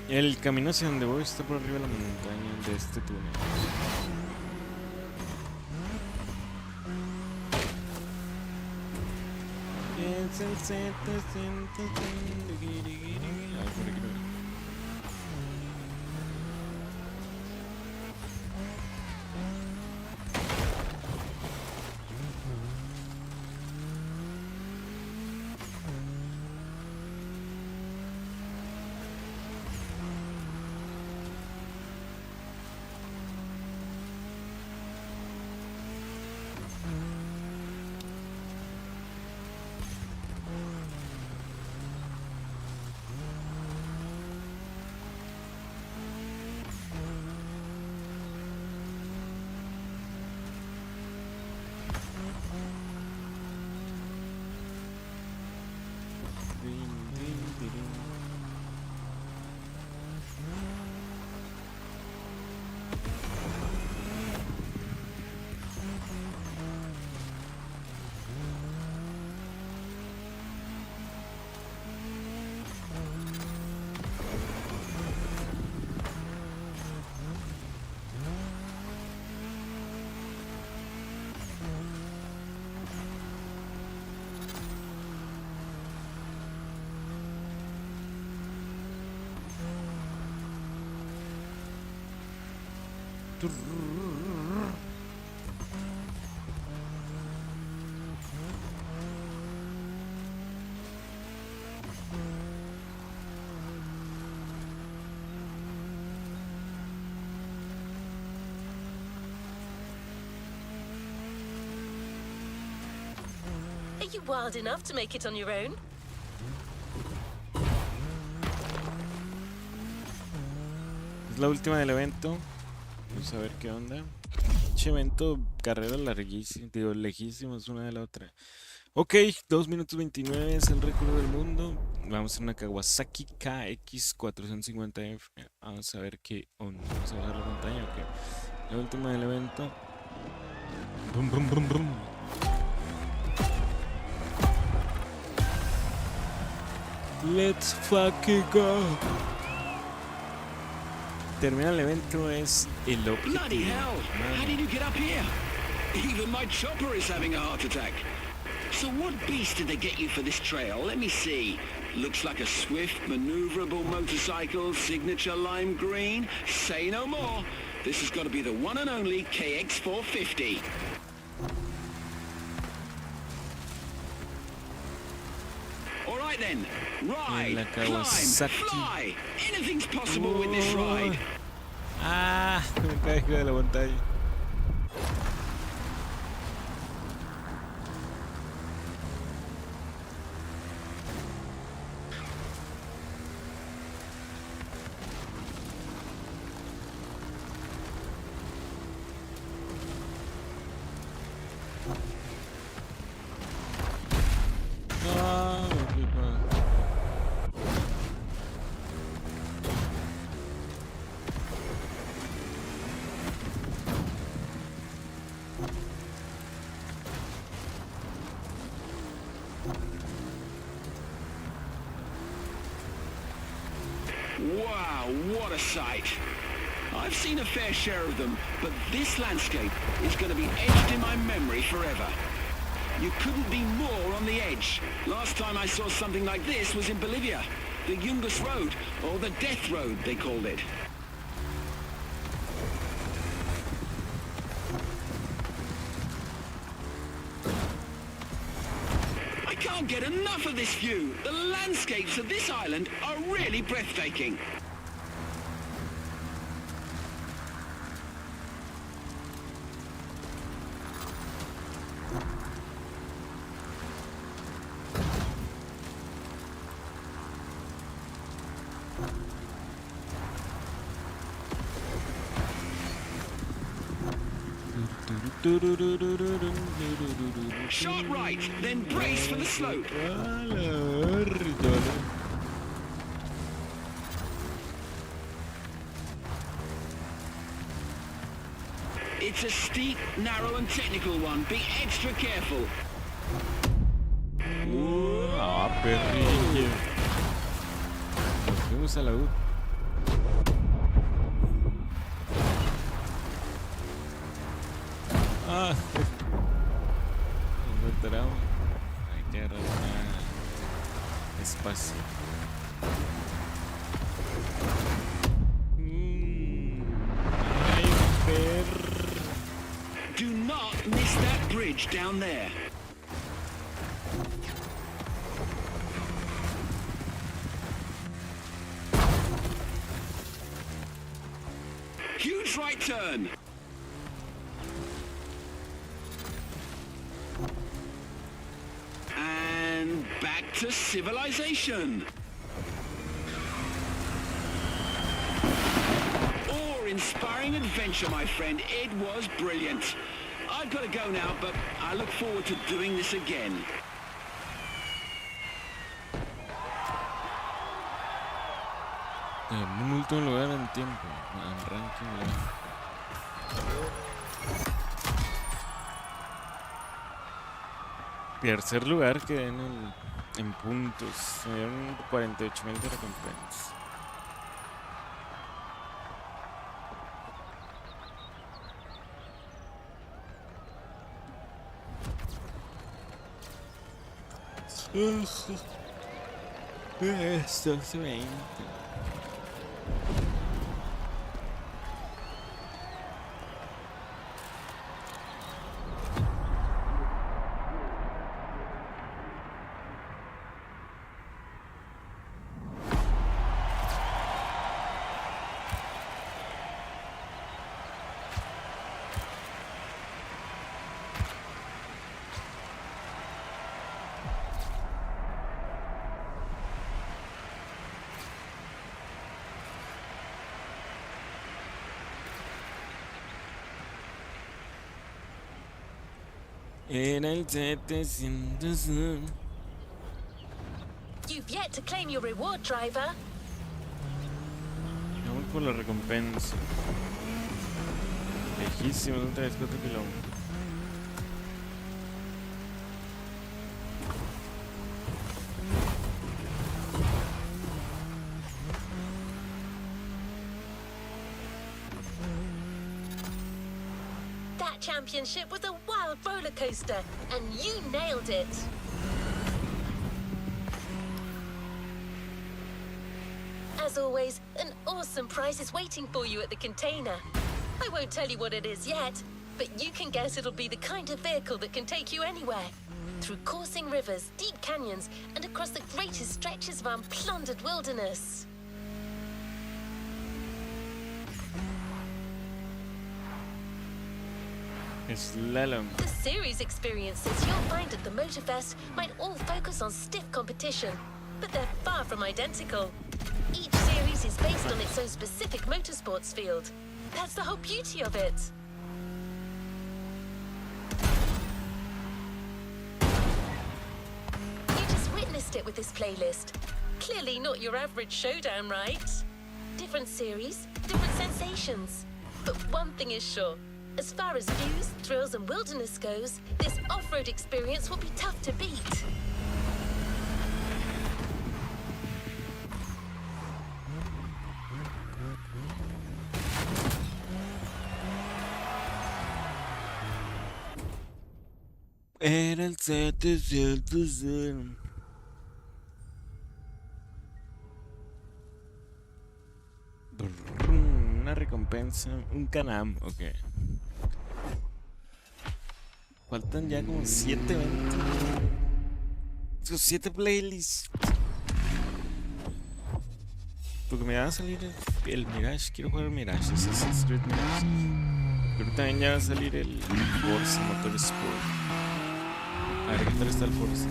El camino hacia donde voy está por arriba de la montaña de este túnel. Es el 700. Ah, por aquí no. Are you wild enough to make it on your own? Es la última del evento. Vamos a ver qué onda. Este evento, carrera larguísima, digo, lejísimos una de la otra. Ok, 2 minutos 29 es el récord del mundo. Vamos a una Kawasaki KX450F. Vamos a ver qué onda. Vamos a bajar la montaña, ok. La última del evento. Brum, brum, brum, brum. Let's fucking go. Termina el evento, es el objetivo. Bloody hell! How did you get up here? Even my chopper is having a heart attack. So what beast did they get you for this trail? Let me see. Looks like a swift, maneuverable motorcycle, signature lime green. Say no more. This has got to be the one and only KX450. All right then. Ride, climb, fly. Anything's possible with this ride. Ah, me caigo de la montaña. Wow, what a sight. I've seen a fair share of them, but this landscape is going to be etched in my memory forever. You couldn't be more on the edge. Last time I saw something like this was in Bolivia. The Yungas Road, or the Death Road, they called it. I can't get enough of this view. The landscapes of this island are really breathtaking. Sharp right, then brace for the slope. It's a steep, narrow and technical one. Be extra careful. Ah, perrillo. Nos fuimos a la U. Ah, nos enteramos. Hay que agarrar espacio. Ay, Do not miss that bridge down there. Huge right turn. And back to civilization. Awe-inspiring adventure, my friend. It was brilliant. I've got to go now, but I look forward to doing this again. Un último lugar en tiempo. En ranking. Tercer lugar quedé en puntos. Me dieron 48,000 de recompensa. Esto se ve. Era el 700. You've yet to claim your reward, driver. Vamos por la recompensa. Lejísimo, son 3-4 kilómetros. That championship was a wild roller coaster, and you nailed it. As always, an awesome prize is waiting for you at the container. I won't tell you what it is yet, but you can guess it'll be the kind of vehicle that can take you anywhere. Through coursing rivers, deep canyons, and across the greatest stretches of unplundered wilderness. Slalom. The series experiences you'll find at the Motorfest might all focus on stiff competition, but they're far from identical. Each series is based on its own specific motorsports field. That's the whole beauty of it. You just witnessed it with this playlist. Clearly not your average showdown, right? Different series, different sensations. But one thing is sure. As far as views, thrills, and wilderness goes, this off-road experience will be tough to beat. Era el 700. Una recompensa, un canal, ok. Faltan ya como 7 eventos. Son 7 playlists. Porque me va a salir el Mirage. Quiero jugar el Mirage, Assassin's Creed Mirage. Pero también ya va a salir el Forza Motorsport. A ver qué tal está el Forza.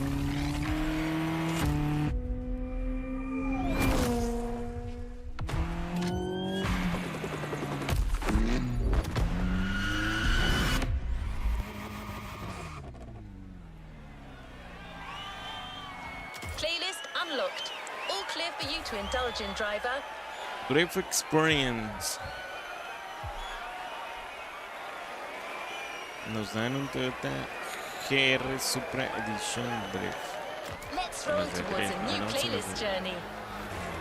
Playlist unlocked. All clear for you to indulge in, driver. Brief Experience. Nos dan un Toyota GR Supra Edition Drift. Let's roll towards a new playlist journey.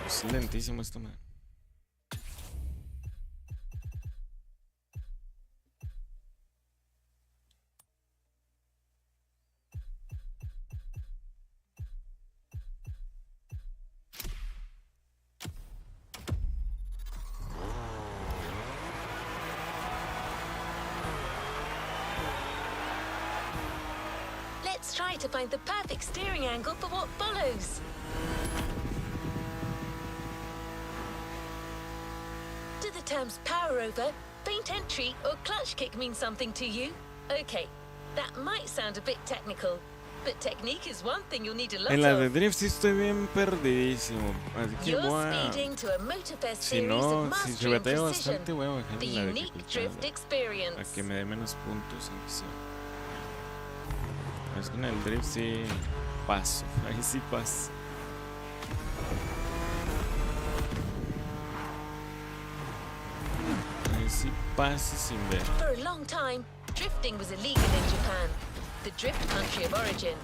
Es lentísimo esto, man. Let's try to find the perfect steering angle for what follows. Do the terms power over, faint entry, or clutch kick mean something to you? Okay, that might sound a bit technical, but technique is one thing you'll need a lot En la de of. Drift sí estoy bien perdidísimo. Así que You're voy a... speeding to a Motorfest Si series no, of si se mastery and batalla precision. bastante, voy a bajar The la unique drift dificultad. A experience. que me dé menos puntos, aunque sea. Es que en el Drift sí paso. Ahí sí paso. Ahí sí paso sin ver. For a long time, drifting was illegal in Japan, the drift country of origin.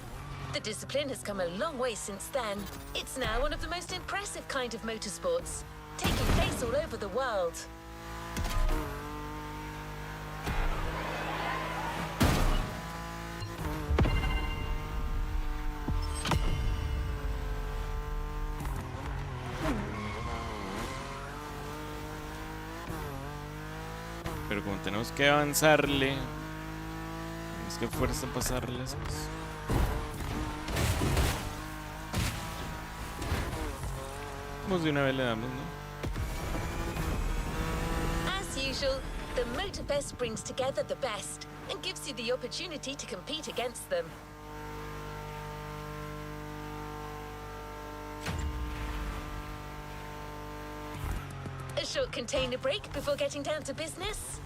The discipline has come a long way since then. It's now one of the most impressive kind of motorsports, taking place all over the world. Pero como tenemos que avanzarle, tenemos que fuerza pasarles, pues. Vamos de una vez le damos, ¿no? As usual, the Motorfest brings together the best and gives you the opportunity to compete against them. A short container break before getting down to business.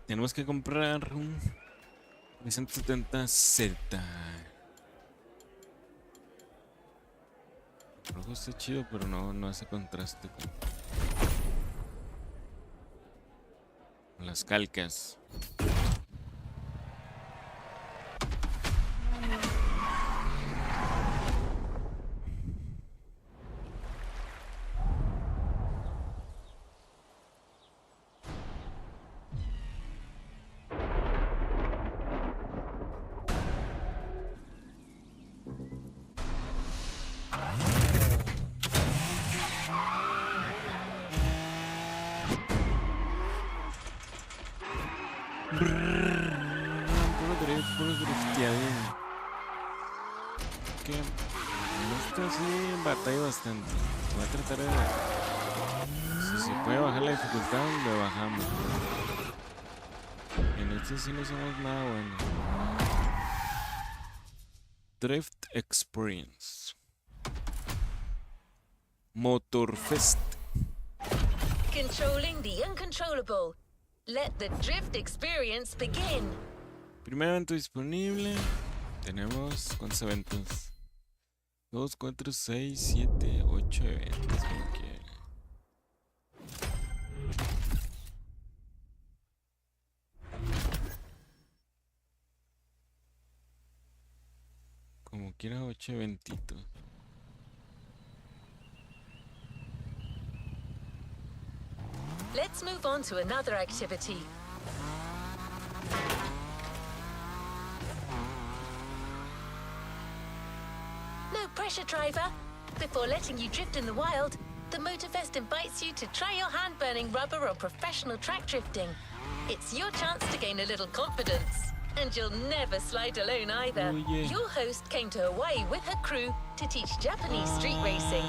tenemos que comprar un 370Z. El rojo está chido, pero no hace contraste con las calcas. Puro drifteadín. Que esto sí batalla bastante. Voy a tratar de... Si se puede bajar la dificultad, lo bajamos. En este sí no somos nada buenos. Drift Experience. Motorfest. Controlling the uncontrollable. Let the drift experience begin. Primer evento disponible. Tenemos ¿cuántos eventos? 2, 4, 6, 7, 8 eventos. Como quiera 8 eventitos. Let's move on to another activity. No pressure, driver. Before letting you drift in the wild, the Motorfest invites you to try your hand-burning rubber or professional track drifting. It's your chance to gain a little confidence. And you'll never slide alone either. Oh, yeah. Your host came to Hawaii with her crew to teach Japanese street racing.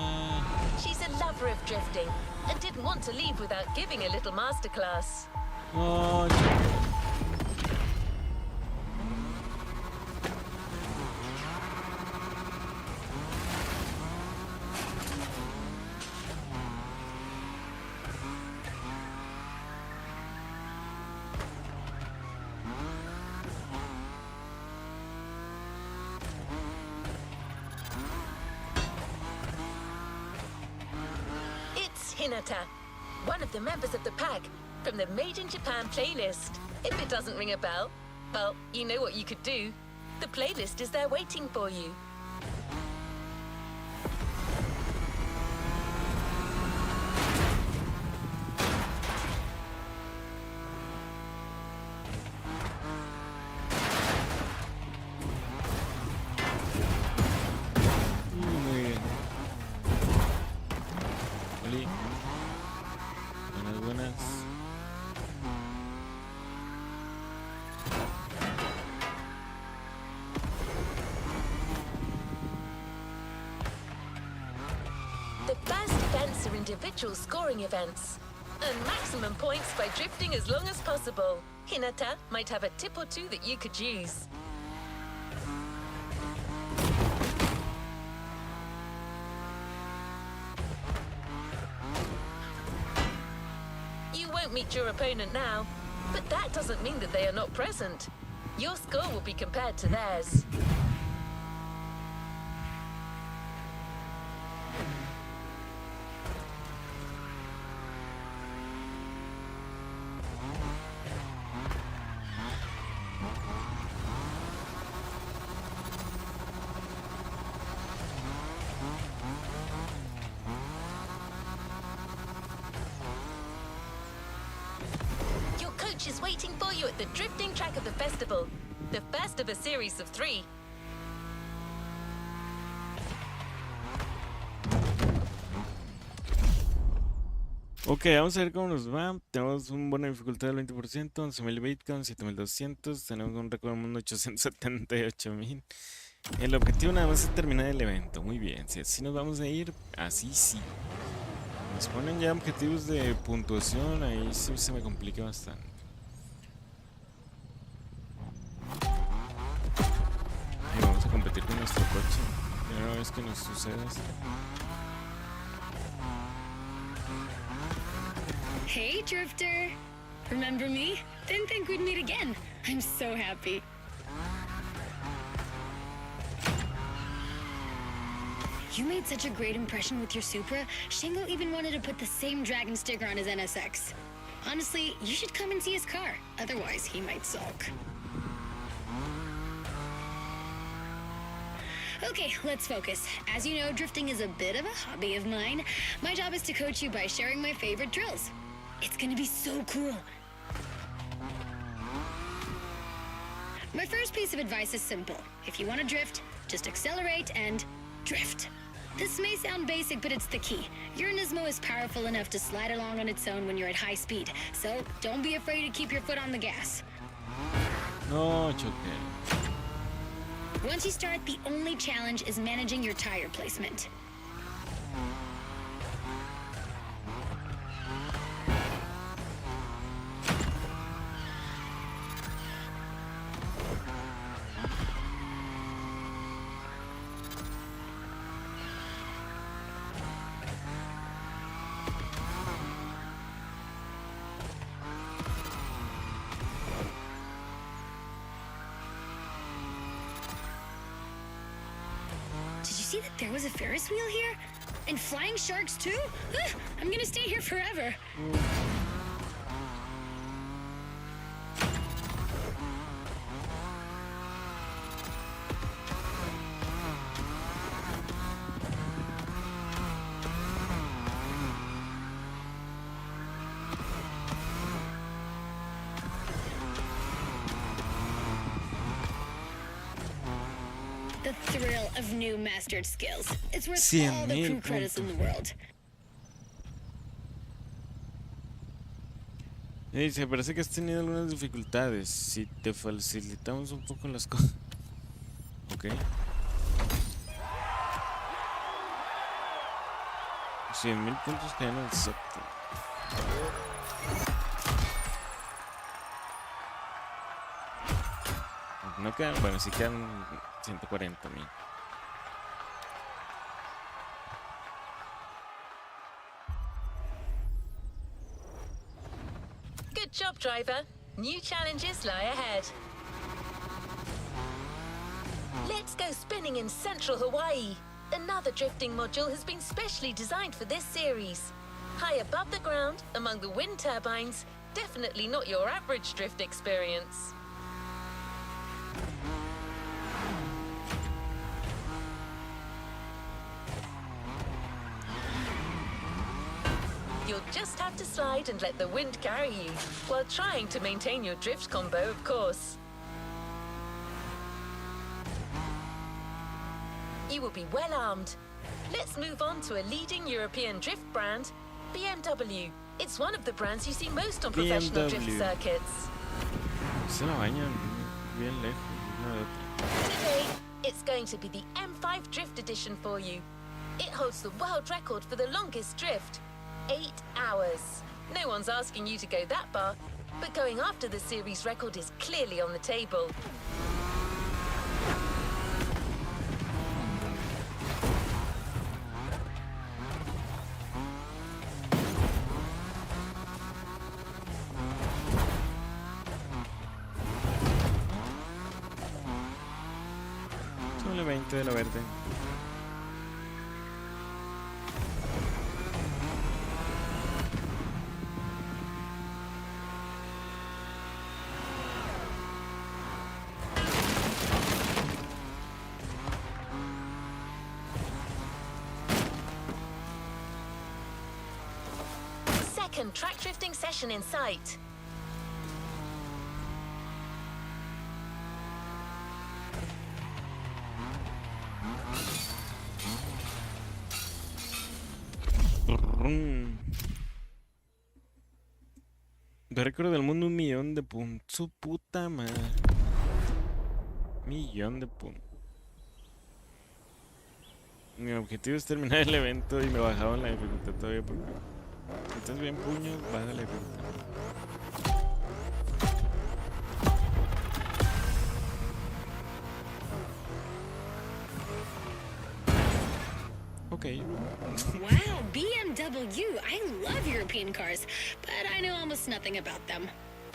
She's a lover of drifting and didn't want to leave without giving a little masterclass. Oh, Hinata, one of the members of the pack, from the Made in Japan playlist. If it doesn't ring a bell, well, you know what you could do. The playlist is there waiting for you. muy bien. Oli. Buenas. The best events are individual scoring events. Earn maximum points by drifting as long as possible. Hinata might have a tip or two that you could use. You won't meet your opponent now, but that doesn't mean that they are not present. Your score will be compared to theirs. Is waiting for you at the drifting track of the festival, the first of a series of 3. Ok, vamos a ver cómo nos va. Tenemos una buena dificultad del 20%, 11.000 bitcoins, 7.200. Tenemos un récord del mundo 878.000. El objetivo nada más es terminar el evento. Muy bien, si así nos vamos a ir, así sí. Nos ponen ya objetivos de puntuación, ahí sí se me complica bastante. Y vamos a competir con nuestro coche. Primera vez que nos suceda esto. Hey, Drifter! Remember me? Didn't think we'd meet again. I'm so happy. You made such a great impression with your Supra, Shingo even wanted to put the same dragon sticker on his NSX. Honestly, you should come and see his car. Otherwise, he might sulk. Okay, let's focus. As you know, drifting is a bit of a hobby of mine. My job is to coach you by sharing my favorite drills. It's gonna be so cool. My first piece of advice is simple. If you want to drift, just accelerate and drift. This may sound basic, but it's the key. Your Nismo is powerful enough to slide along on its own when you're at high speed, so don't be afraid to keep your foot on the gas. No, choqué. Once you start, the only challenge is managing your tire placement. Did you see that there was a Ferris wheel here? And flying sharks too? I'm gonna stay here forever. The thrill of new mastered skills. It's worth all the crew credits in the world. Dice, parece que has tenido algunas dificultades. Si te facilitamos un poco las cosas. Ok. 100,000 puntos que en el séptimo. No quedan, bueno, sí quedan 140,000. Good job, driver. New challenges lie ahead. Let's go spinning in central Hawaii. Another drifting module has been specially designed for this series. High above the ground, among the wind turbines, definitely not your average drift experience. You'll just have to slide and let the wind carry you, while trying to maintain your drift combo, of course. You will be well armed. Let's move on to a leading European drift brand, BMW. It's one of the brands you see most on professional drift circuits. Se la bañan bien lejos una de otra. Today, it's going to be the M5 Drift Edition for you. It holds the world record for the longest drift. 8 hours. No one's asking you to go that far, but going after the series record is clearly on the table. Solo 20 de la verde. Second track drifting session in sight. De récord del mundo 1,000,000 de puntos. Su puta madre. 1,000,000 de puntos. Mi objetivo es terminar el evento y me bajaron la dificultad todavía porque... ¿Estás bien, puño? Baja la dificultad. Ok. Wow, BMW. I love European cars, but I know almost nothing about them.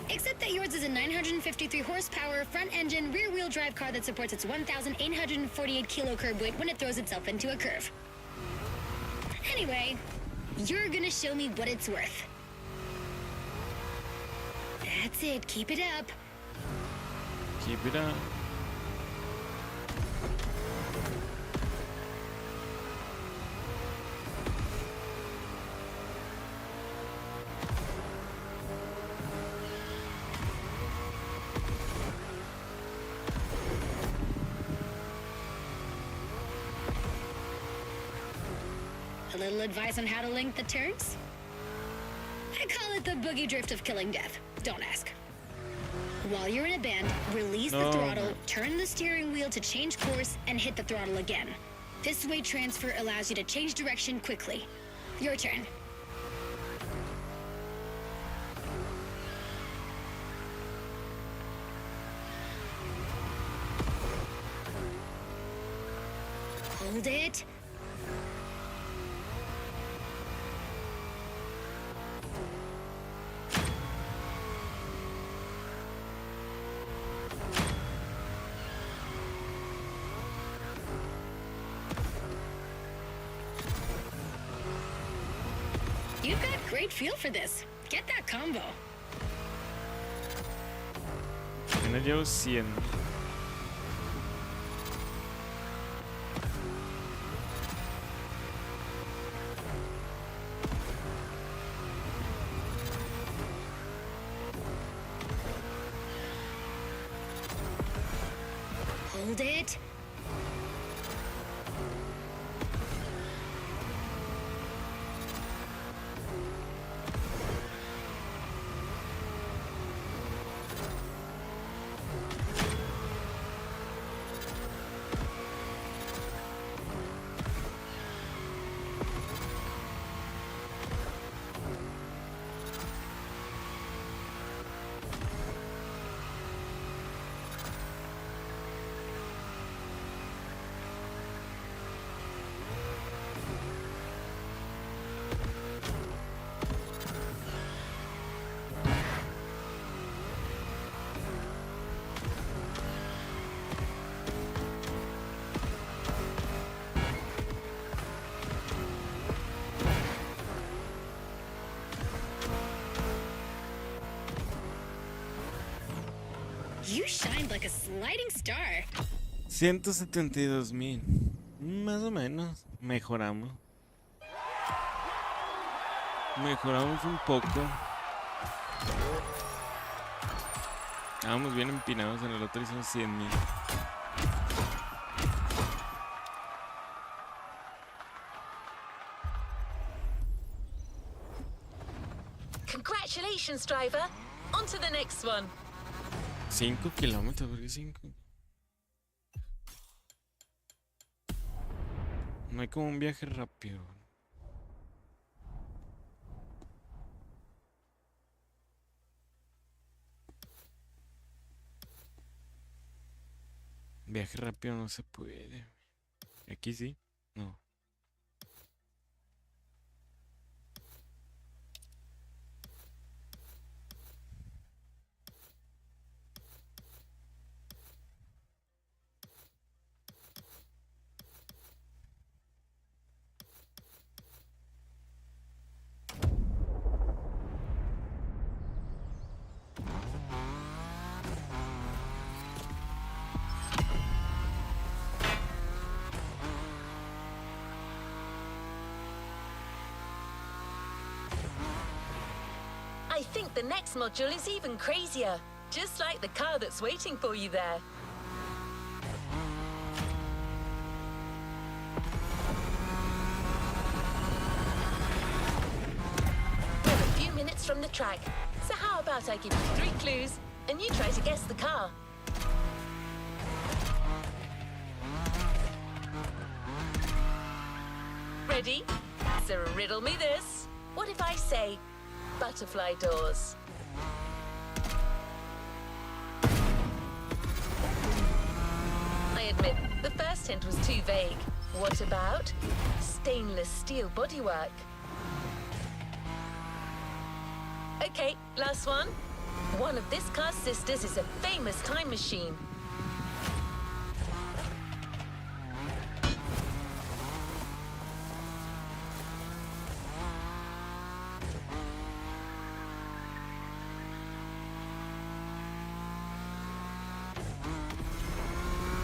Except that yours is a 953 horsepower front-engine rear-wheel drive car that supports its 1,848 kilo curb weight when it throws itself into a curve. Anyway, you're gonna show me what it's worth. That's it. Keep it up. Keep it up. A little advice on how to link the turns? I call it the boogie drift of killing death. Don't ask. While you're in a bend, release the throttle, turn the steering wheel to change course, and hit the throttle again. This weight transfer allows you to change direction quickly. Your turn. Hold it. You've got great feel for this. Get that combo. Apenas llevo 100. Hold it. You shined like a sliding star. 172,000. Más o menos. Mejoramos. Mejoramos un poco. Estábamos bien empinados, en el otro hicimos 100,000. Congratulations, driver. On to the next one. 5 kilómetros, ¿por qué 5? No hay como un viaje rápido. Viaje rápido no se puede. Aquí sí, no. I think the next module is even crazier. Just like the car that's waiting for you there. We're a few minutes from the track, so how about I give you 3 clues and you try to guess the car? Ready? So riddle me this. What if I say butterfly doors? I admit, the first face tint was too vague. What about stainless steel bodywork? Okay, last one. One of this car's sisters is a famous time machine.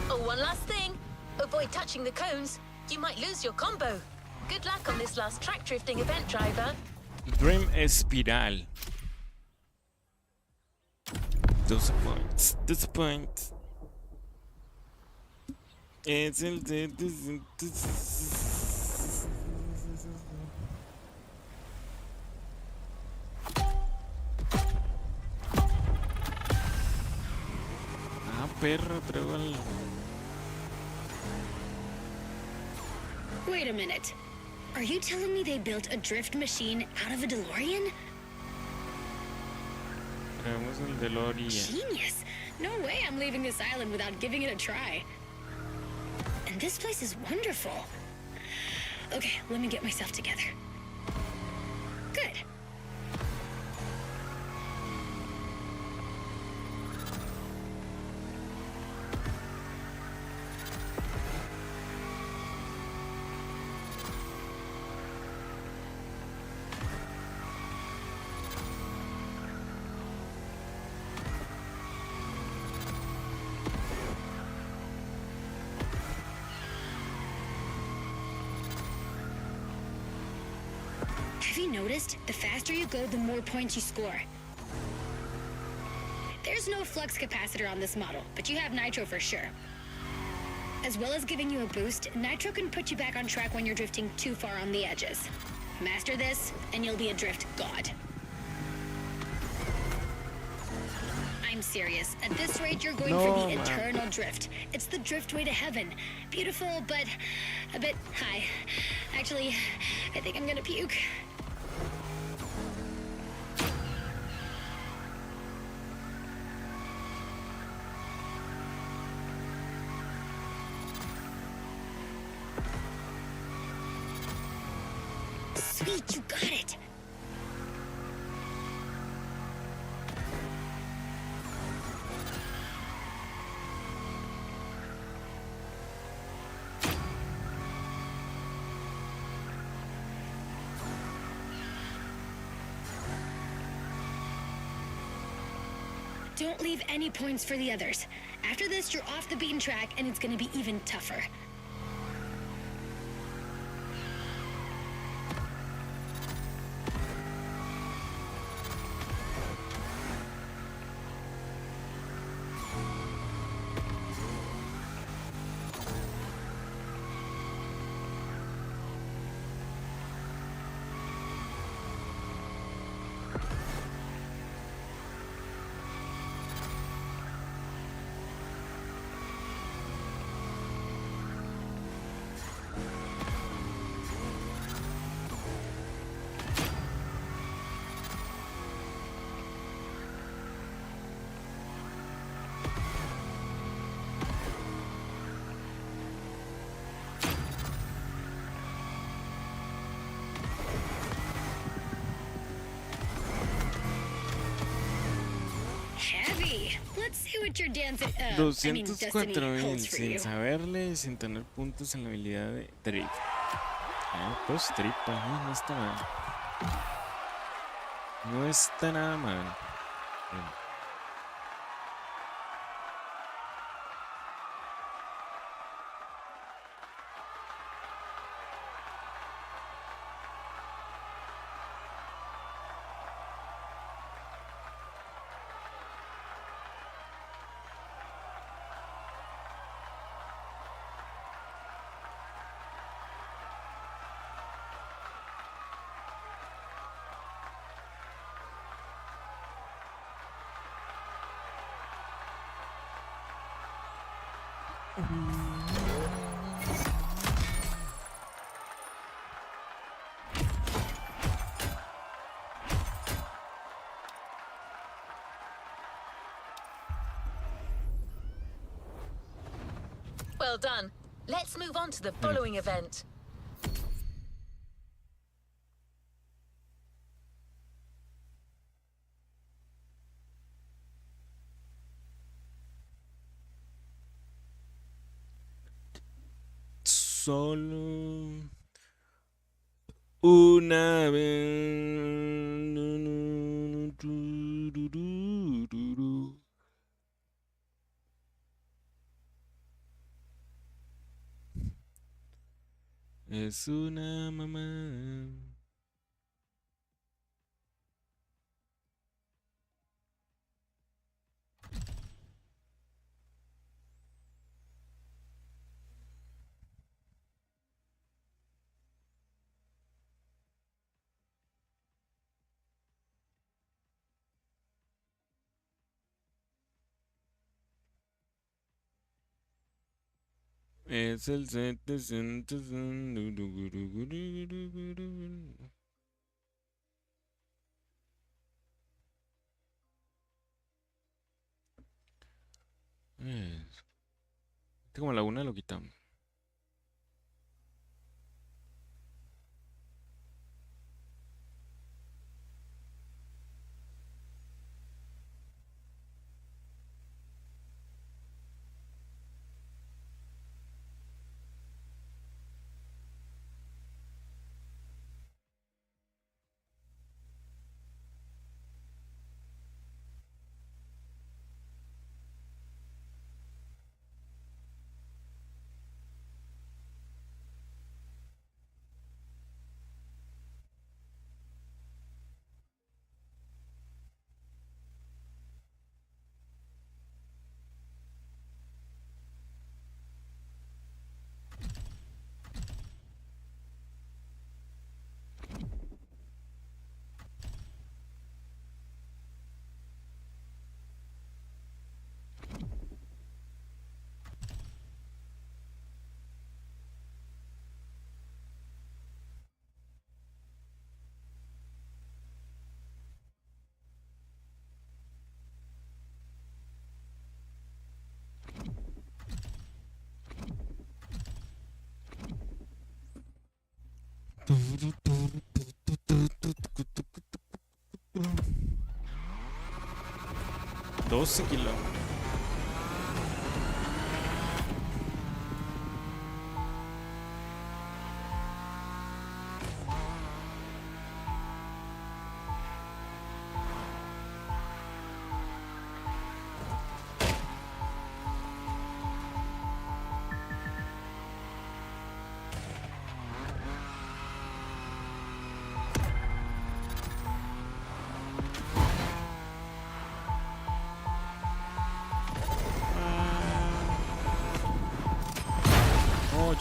Oh, one last thing. Avoid touching the cones. You might lose your combo. Good luck on this last track drifting event, driver. Dream Espiral. 12 points. 12 points. Es el de. Ah, perro, traigo el. Wait a minute. Are you telling me they built a drift machine out of a DeLorean? Traemos el DeLorean. Genius. No way I'm leaving this island without giving it a try. And this place is wonderful. Okay, let me get myself together. Good. Have you noticed? The faster you go, the more points you score. There's no flux capacitor on this model, but you have nitro for sure. As well as giving you a boost, nitro can put you back on track when you're drifting too far on the edges. Master this, and you'll be a drift god. I'm serious. At this rate, you're going for the eternal drift. It's the drift way to heaven. Beautiful, but a bit high. Actually, I think I'm gonna puke. Sweet, you got it. Don't leave any points for the others. After this, you're off the beaten track, and it's gonna be even tougher. Heavy. Let's see what your dance. 204.000 sin saberle, sin tener puntos en la habilidad de drift. Dos tripas, no está mal. No está nada mal. Bien. Well done. Let's move on to the following event. Solo una vez. Es una mamá. Es el 700. Como la una lo quitamos. $12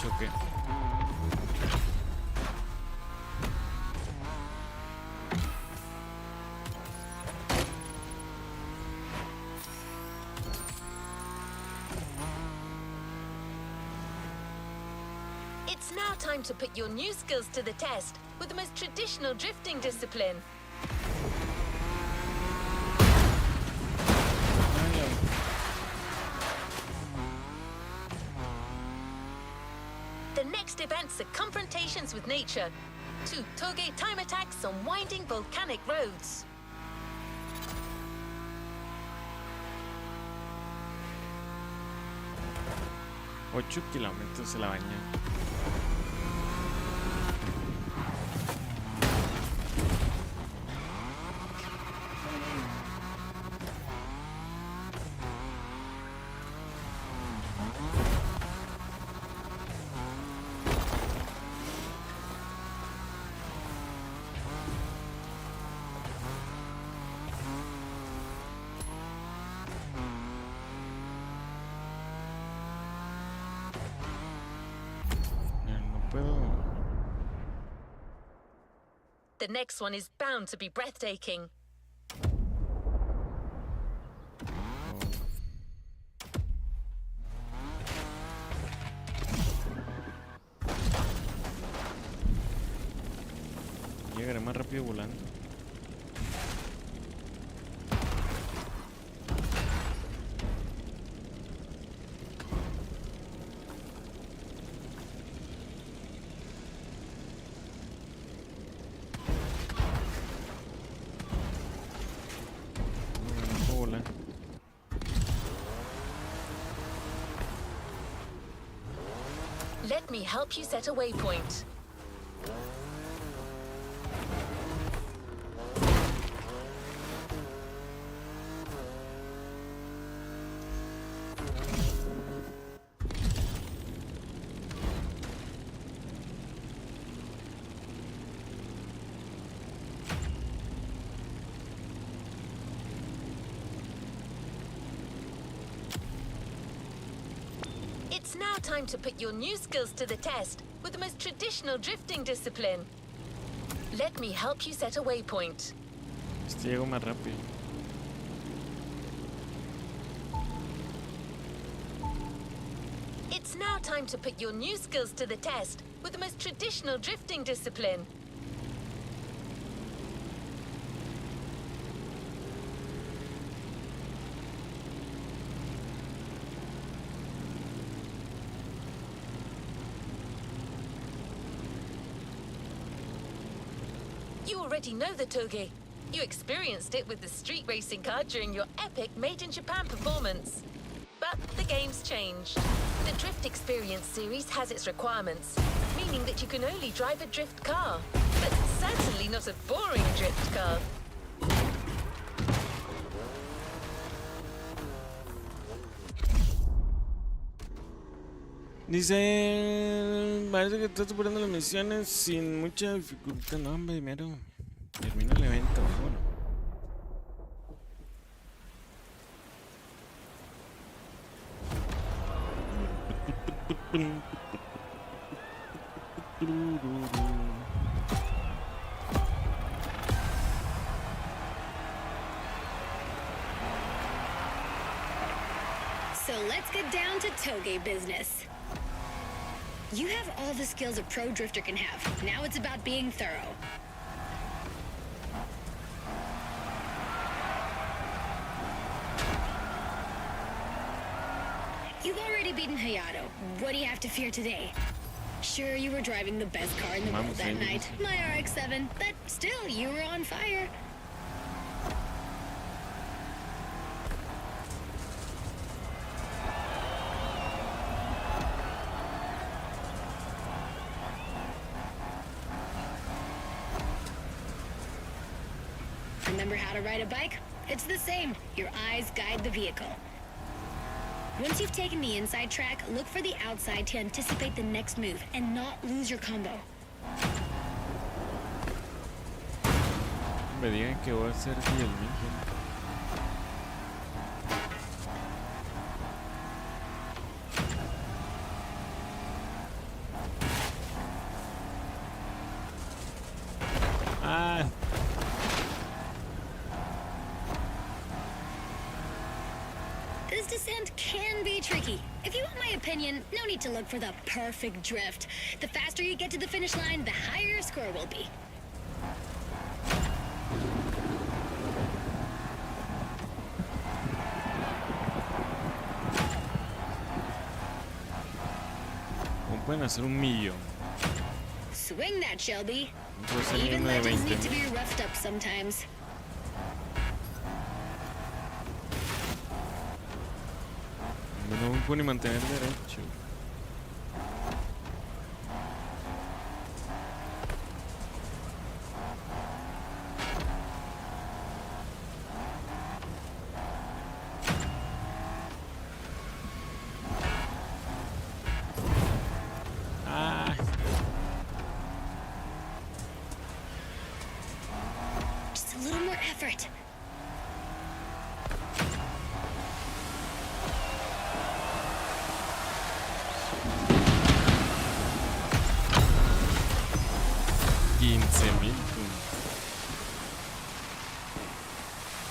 choqué. It's now time to put your new skills to the test with the most traditional drifting discipline. The next events are confrontations with nature. 2 toge time attacks on winding volcanic roads. $8 kilómetros se la baña. The next one is bound to be breathtaking. Llegaré más rápido volando. Let me help you set a waypoint. It's now time to put your new skills to the test with the most traditional drifting discipline. Let me help you set a waypoint. Llego más rápido. It's now time to put your new skills to the test with the most traditional drifting discipline. You already know the toge. You experienced it with the street racing car during your epic Made in Japan performance. But the game's changed. The Drift Experience series has its requirements, meaning that you can only drive a drift car, but certainly not a boring drift car. Dice, parece que estás superando las misiones sin mucha dificultad. No, hombre, primero termina el evento. So let's get down to toge business. You have all the skills a pro drifter can have. Now it's about being thorough. You've already beaten Hayato. What do you have to fear today? Sure, you were driving the best car in the world that night, my RX-7, but still, you were on fire. Remember how to ride a bike? It's the same. Your eyes guide the vehicle. Once you've taken the inside track, look for the outside to anticipate the next move and not lose your combo. Me digan que voy a ser el ninja. Ah. This descent can be tricky. If you want my opinion, no need to look for the perfect drift. The faster you get to the finish line, the higher your score will be. ¿Cómo pueden hacer 1.000.000? Swing that, Shelby. Puede ser Even uno de legends 20. need to be roughed up sometimes. No me puedo ni mantener derecho. Ah. Just a little more effort.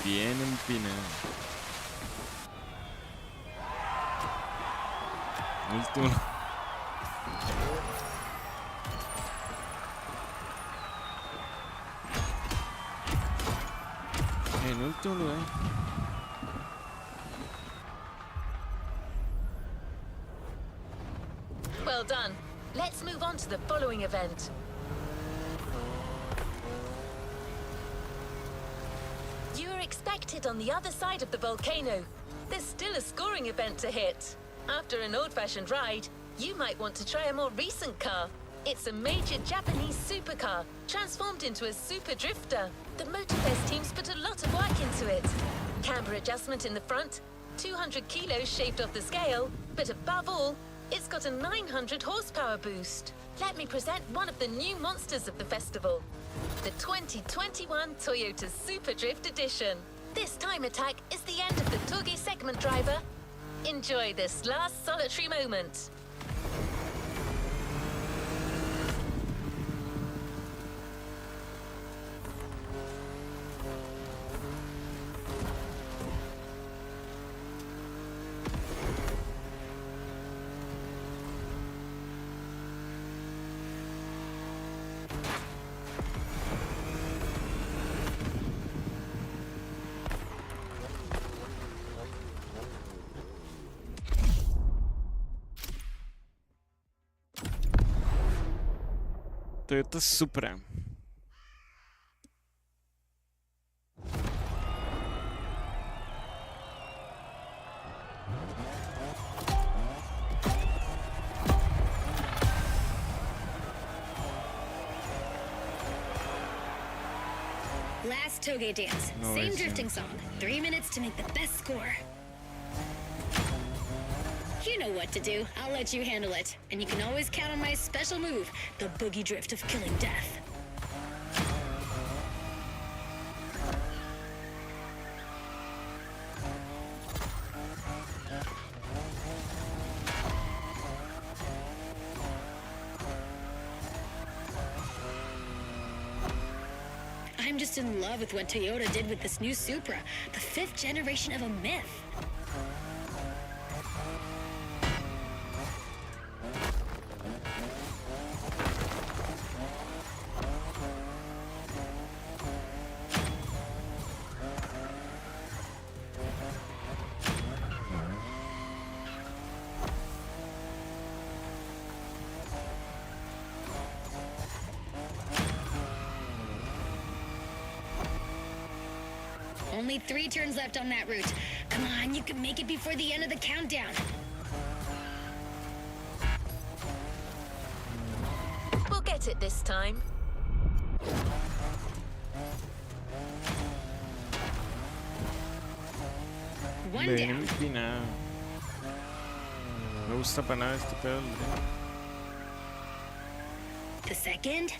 Bien empinado. Último. En último lugar. Well done. Let's move on to the following event. You are expected on the other side of the volcano. There's still a scoring event to hit. After an old-fashioned ride, You might want to try a more recent car. It's a major Japanese supercar, transformed into a super drifter. The Motorfest teams put a lot of work into it. Camber adjustment in the front, 200 kilos shaved off the scale, but above all, it's got a 900 horsepower boost. Let me present one of the new monsters of the festival, the 2021 Toyota Super Drift Edition. This time attack is the end of the Toge segment driver. Enjoy this last solitary moment. Toyota Supra. Last Toge dance. No, Same I see. drifting song. 3 minutes to make the best score. You know what to do. I'll let you handle it. And you can always count on my special move, the boogie drift of killing death. I'm just in love with what Toyota did with this new Supra, the 5th generation of a myth. Only 3 turns left on that route. Come on, you can make it before the end of the countdown. We'll get it this time. One Ven, down. empinado. No me gusta para nada este pedo. The second.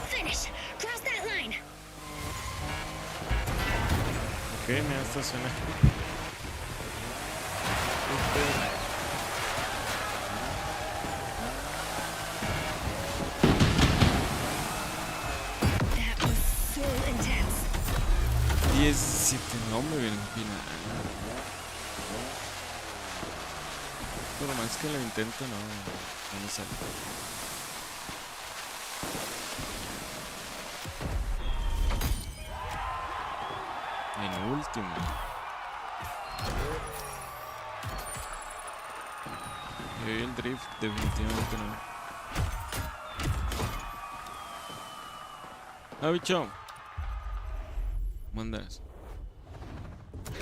Finish. Cross that line. Ok, me voy a estacionar. That was so intense. 17, no me ven empinado. Por más que lo intento, no me sale. En último. Y hoy el drift definitivamente no. Ah, bicho. ¿Cómo andas?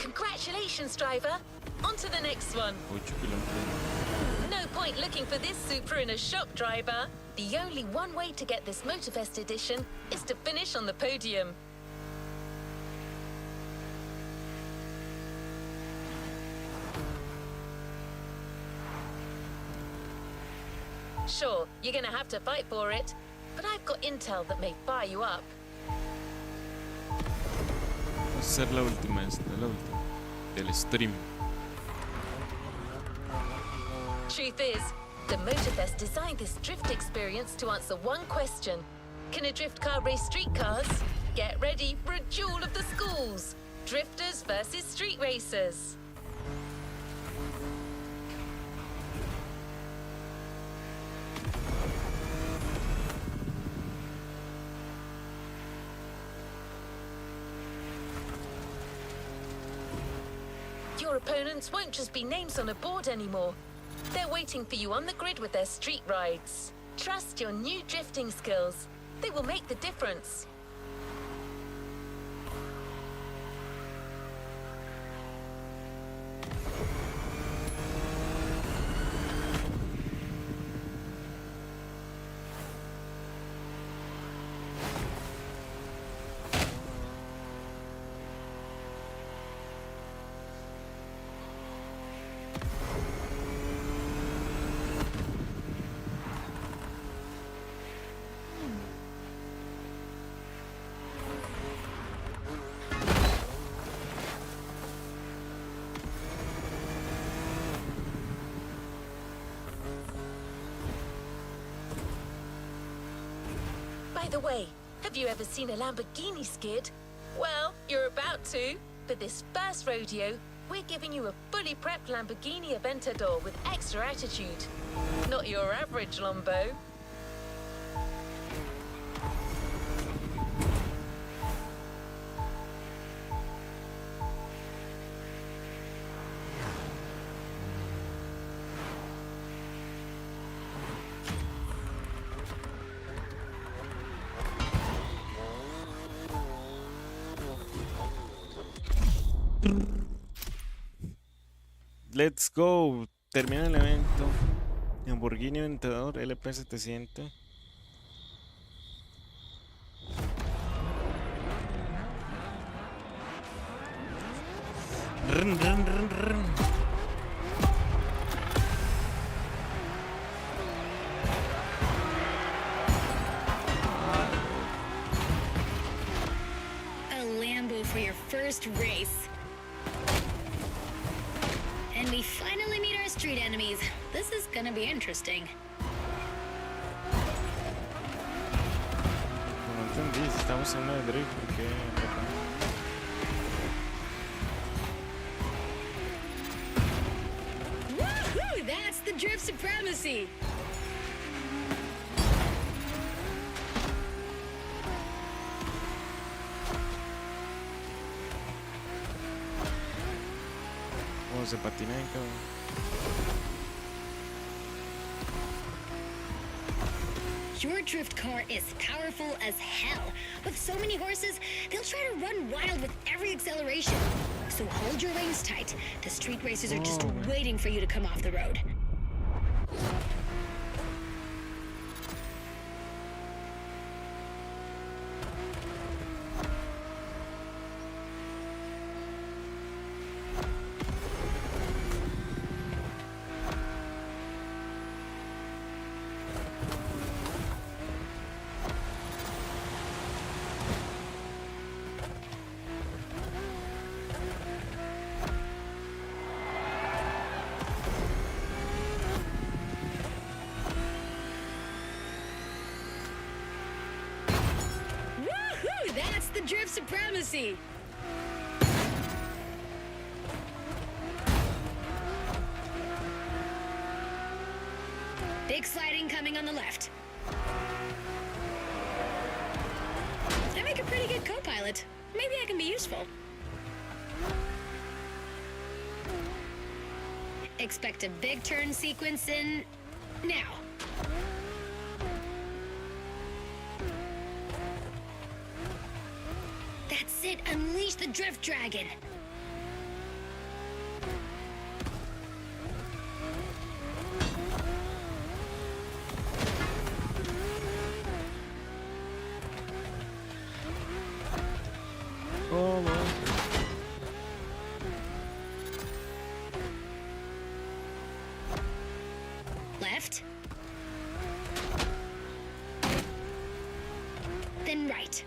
Congratulations, driver. On to the next one. 8 kilómetros. No point looking for this Supra in a shop, driver. The only one way to get this Motorfest edition is to finish on the podium. Sure, you're gonna have to fight for it, but I've got intel that may fire you up. Va a ser la última esta, la última. Del stream. Truth is, the Motorfest designed this drift experience to answer one question. Can a drift car race street cars? Get ready for a duel of the schools. Drifters versus street racers. Your opponents won't just be names on a board anymore. They're waiting for you on the grid with their street rides. Trust your new drifting skills. They will make the difference. By the way, have you ever seen a Lamborghini skid? Well, you're about to. For this first rodeo, we're giving you a fully prepped Lamborghini Aventador with extra attitude. Not your average Lambo. Let's go. Termina el evento. Lamborghini Aventador LP700. Run, run, run, run. A Lambo for your first race. And we finally meet our street enemies. This is gonna be interesting. No entendí, si estamos en una de drift, ¿por qué? Woohoo! That's the drift supremacy! ¿Cómo se patina ahí, cabrón? Your drift car is powerful as hell. With so many horses, they'll try to run wild with every acceleration. So hold your reins tight. The street racers are just waiting for you to come off the road. That's the drift supremacy! Big sliding coming on the left. I make a pretty good co-pilot. Maybe I can be useful. Expect a big turn sequence in... now. That's it! Unleash the drift dragon! Oh, man. Left. Then right.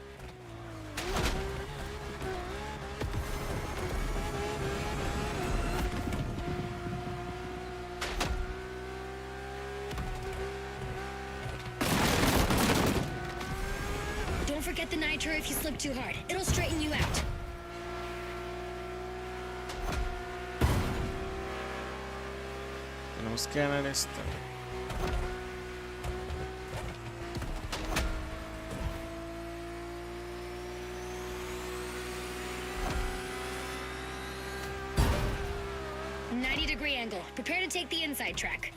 Don't forget the nitro if you slip too hard. It'll straighten you out. Tenemos que ganar esto. '90-degree angle. Prepare to take the inside track.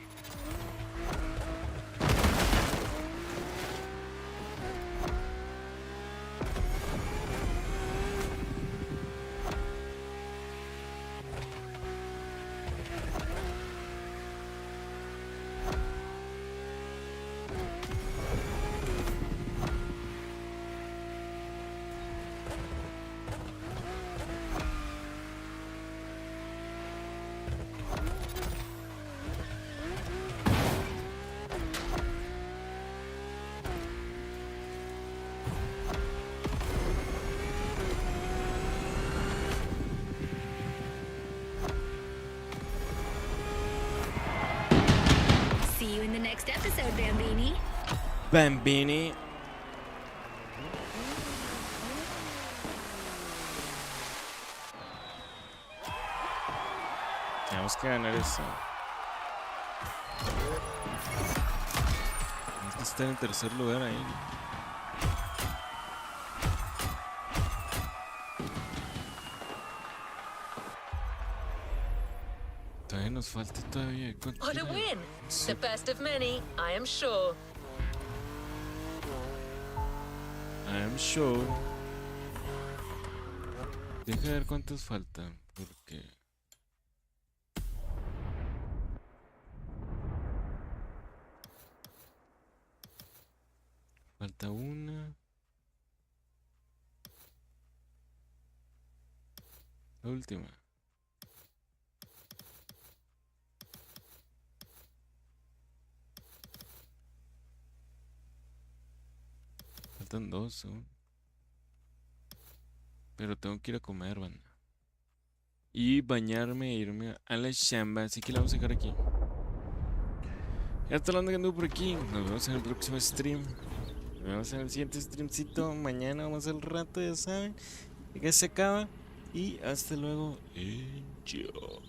episode, Bambini. Bambini. Tenemos que ganar eso. Tenemos que estar en tercer lugar ahí. Todavía nos falta todavía. What a win! The best of many, I am sure. I'm sure. Deja ver cuántos faltan, porque falta una. La última. Faltan dos aún. Pero tengo que ir a comer, banda. Y bañarme e irme a la chamba. Así que la vamos a dejar aquí. Ya está la onda que anduvo por aquí. Nos vemos en el próximo stream. Nos vemos en el siguiente streamcito. Mañana vamos al rato, ya saben. Que se acaba. Y hasta luego. Chao.